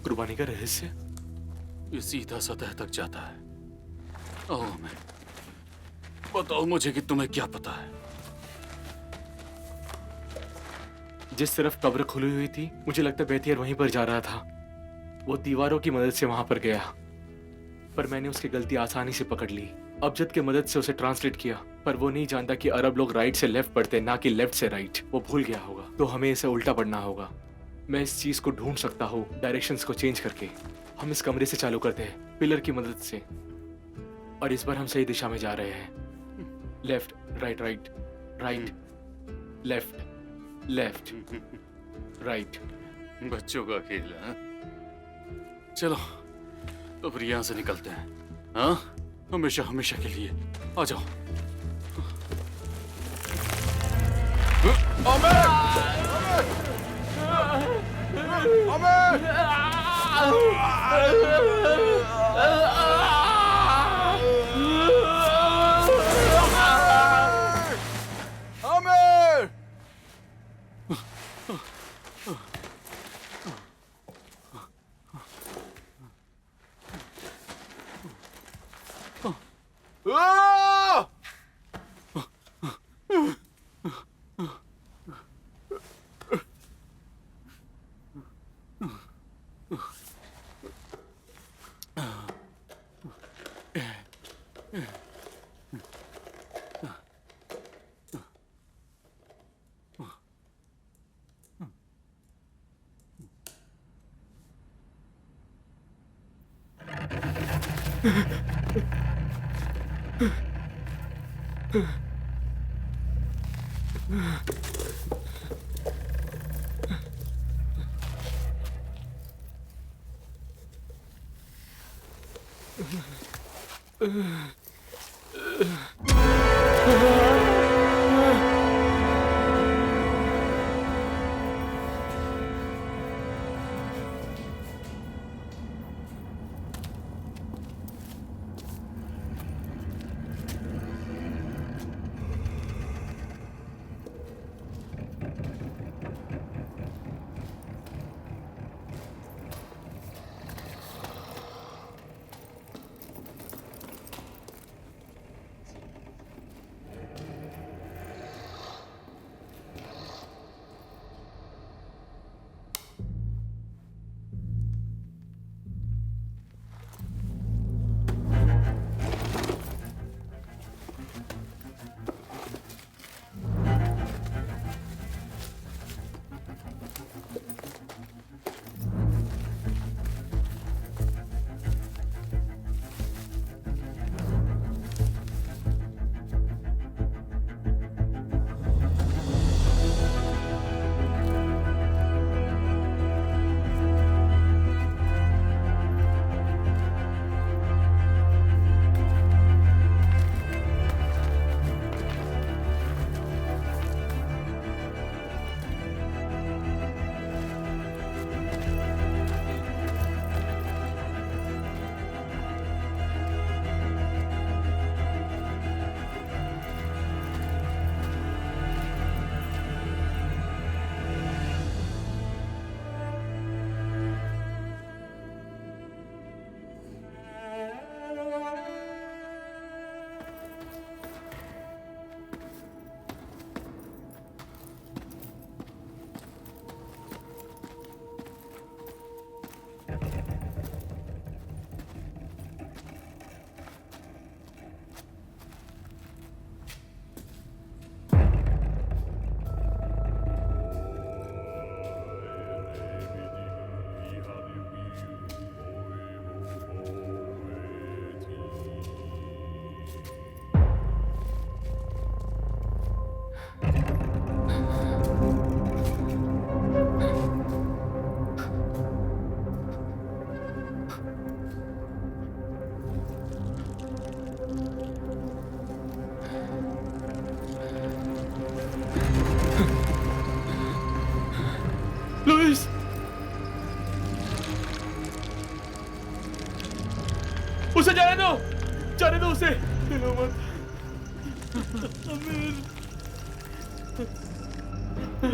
कुर्बानी का रहस्य ये सीधा सतह तक जाता है। आओ हमें बताओ मुझे कि तुम्हें क्या पता है। जिस तरफ कब्र खुली हुई थी, मुझे लगता बेहतर वहीं पर जा रहा था। वो दीवारों की मदद से वहां पर गया, पर मैंने उसकी गलती आसानी से पकड़ ली। अबजद की मदद से उसे ट्रांसलेट किया, पर वो नहीं जानता कि अरब लोग राइट से लेफ्ट पढ़ते, ना कि लेफ्ट से राइट। वो भूल गया होगा, तो हमें इसे उल्टा पढ़ना होगा। मैं इस चीज को ढूंढ सकता हूँ डायरेक्शंस को चेंज करके। हम इस कमरे से चालू करते हैं, पिलर की मदद से, और इस बार हम सही दिशा में जा रहे हैं। Left right right right, left left right. बच्चों का खेल है। चलो तो फिर यहां से निकलते हैं। हाँ, हमेशा हमेशा के लिए। आ जाओ।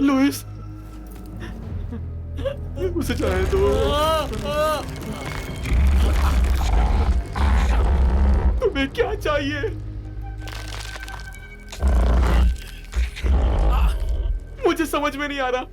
लुइस, उसे जाने दो। तुम्हें क्या चाहिए? मुझे समझ में नहीं आ रहा।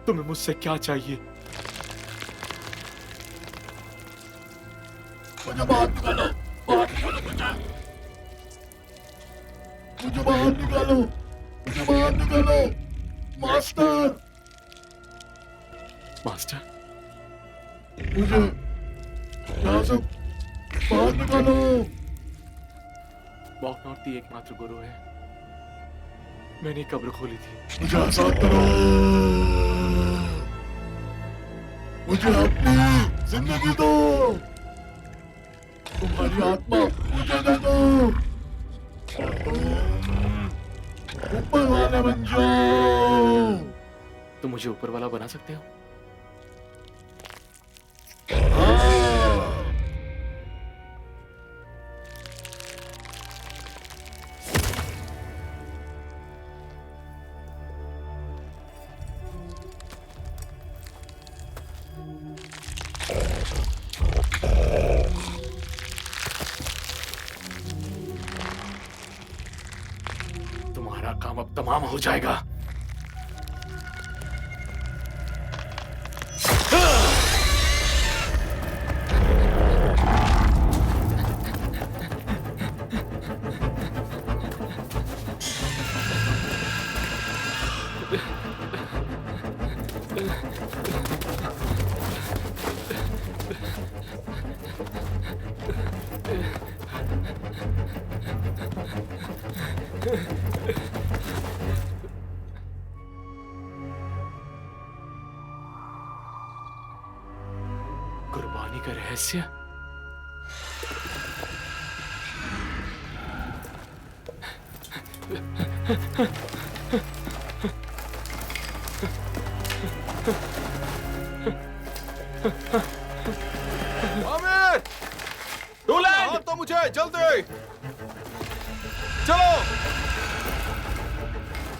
तुम्हें मुझसे क्या चाहिए? मुझे बाहर निकालो, बाहर निकालो मुझे बाहर निकालो, मुझे बाहर निकालो, मास्टर, मास्टर, मुझे यहाँ से बाहर निकालो। वॉकनॉट एकमात्र गुरु है। मैंने कब्र खोली थी। मुझे आजाद करो, मुझे अपनी जिंदगी दो, तुम्हारी आत्मा मुझे दे दो, ऊपर वाले बन जाओ। तुम मुझे ऊपर वाला बना सकते हो? तुम्हारा काम अब तमाम हो जाएगा। कुर्बानी का रहस्य? आमिर! ढूंढो तो मुझे जल्दी! चलो!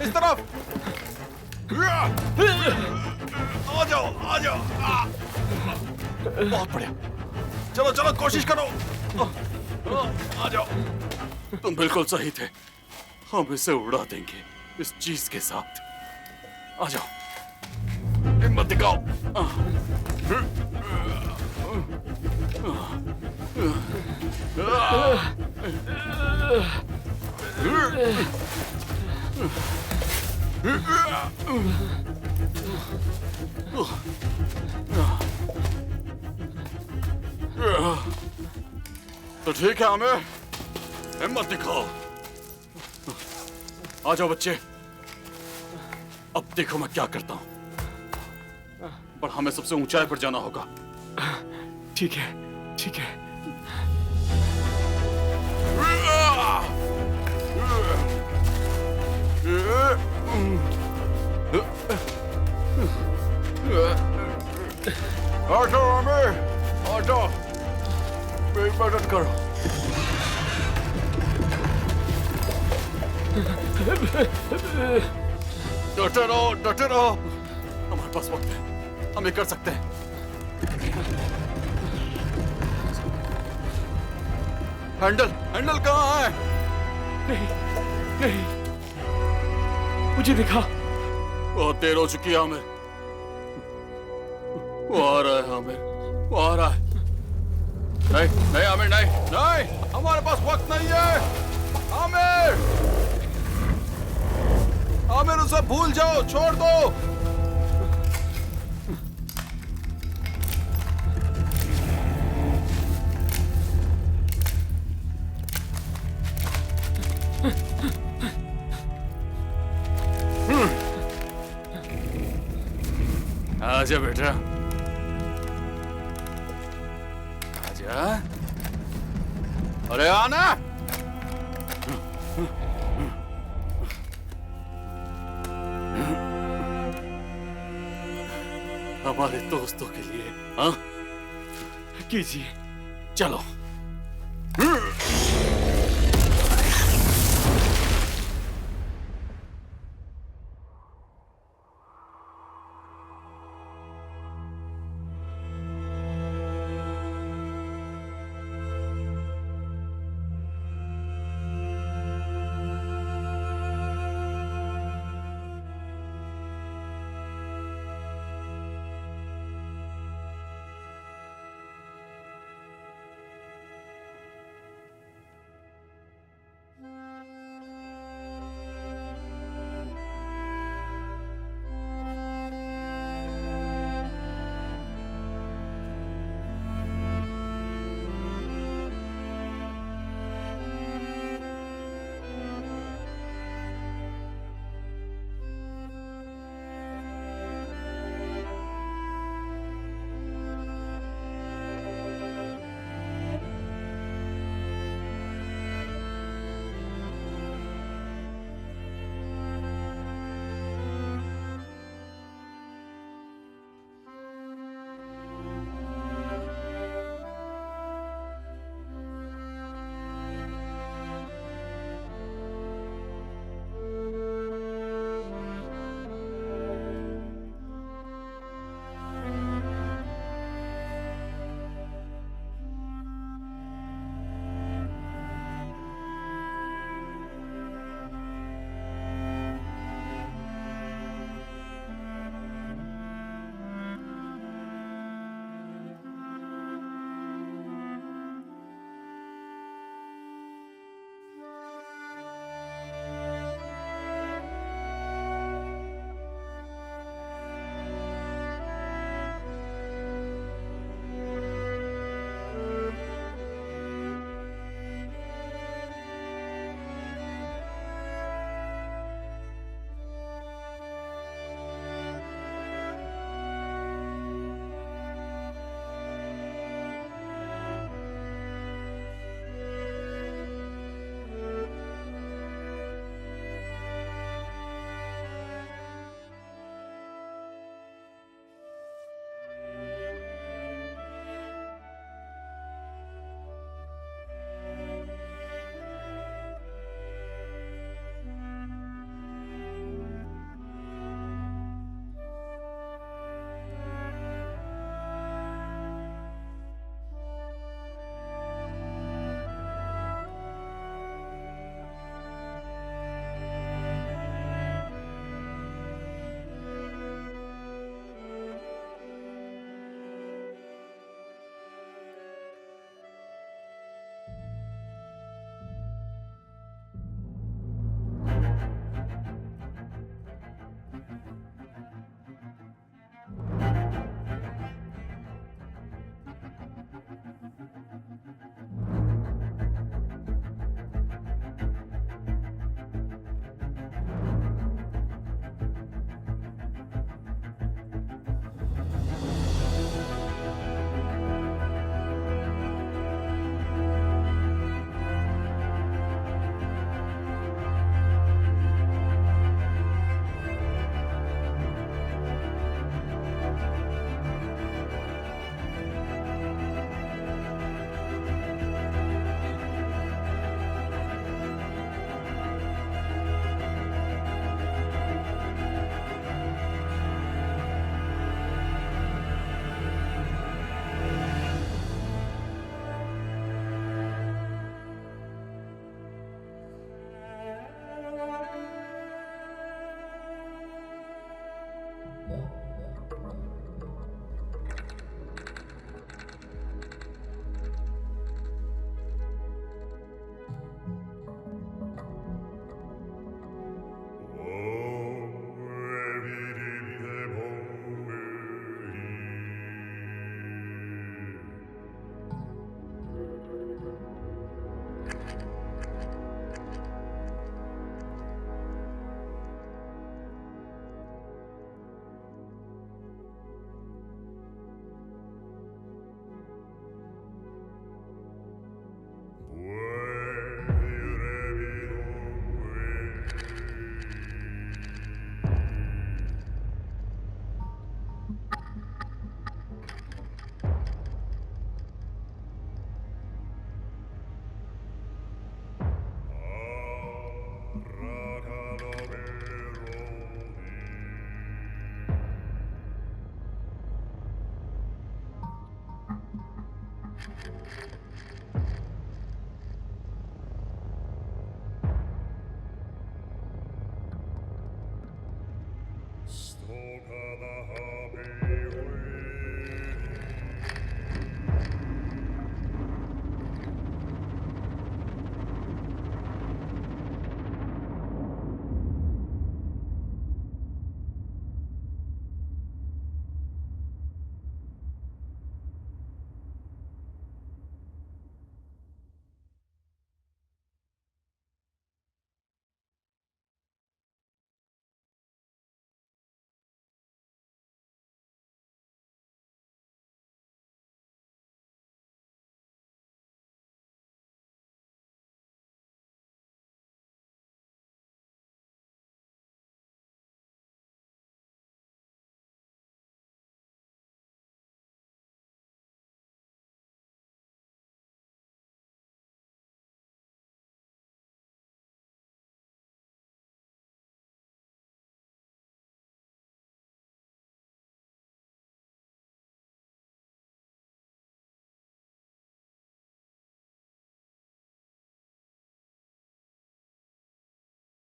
इस तरफ! आ जाओ, आ जाओ! बहुत बढ़िया! चलो चलो कोशिश करो! आ जाओ! तुम बिल्कुल सही थे। हम इसे उड़ा देंगे इस चीज के साथ। आ जाओ, हिम्मत दिखाओ! तो ठीक है आमिर, हिम्मत दिखाओ। आ जाओ बच्चे, अब देखो मैं क्या करता हूं। पर हमें सबसे ऊंचाई पर जाना होगा। ठीक है, ठीक है। आ जाओ आमिर! आ जाओ! मेरी मदद करो! डटे रहो, डटे रहो। हमारे पास वक्त है, हम ये कर सकते हैं। हैंडल कहाँ है? नहीं, मुझे दिखा। बहुत देर हो चुकी है आमिर। वो आ रहा है आमिर, वो आ रहा है। नहीं आमिर, नहीं, हमारे पास वक्त नहीं है! आमिर उसे भूल जाओ, छोड़ दो! आजा बेटा, आजा। अरे आना। हमारे दोस्तों के लिए, हाँ? कीजिए। चलो।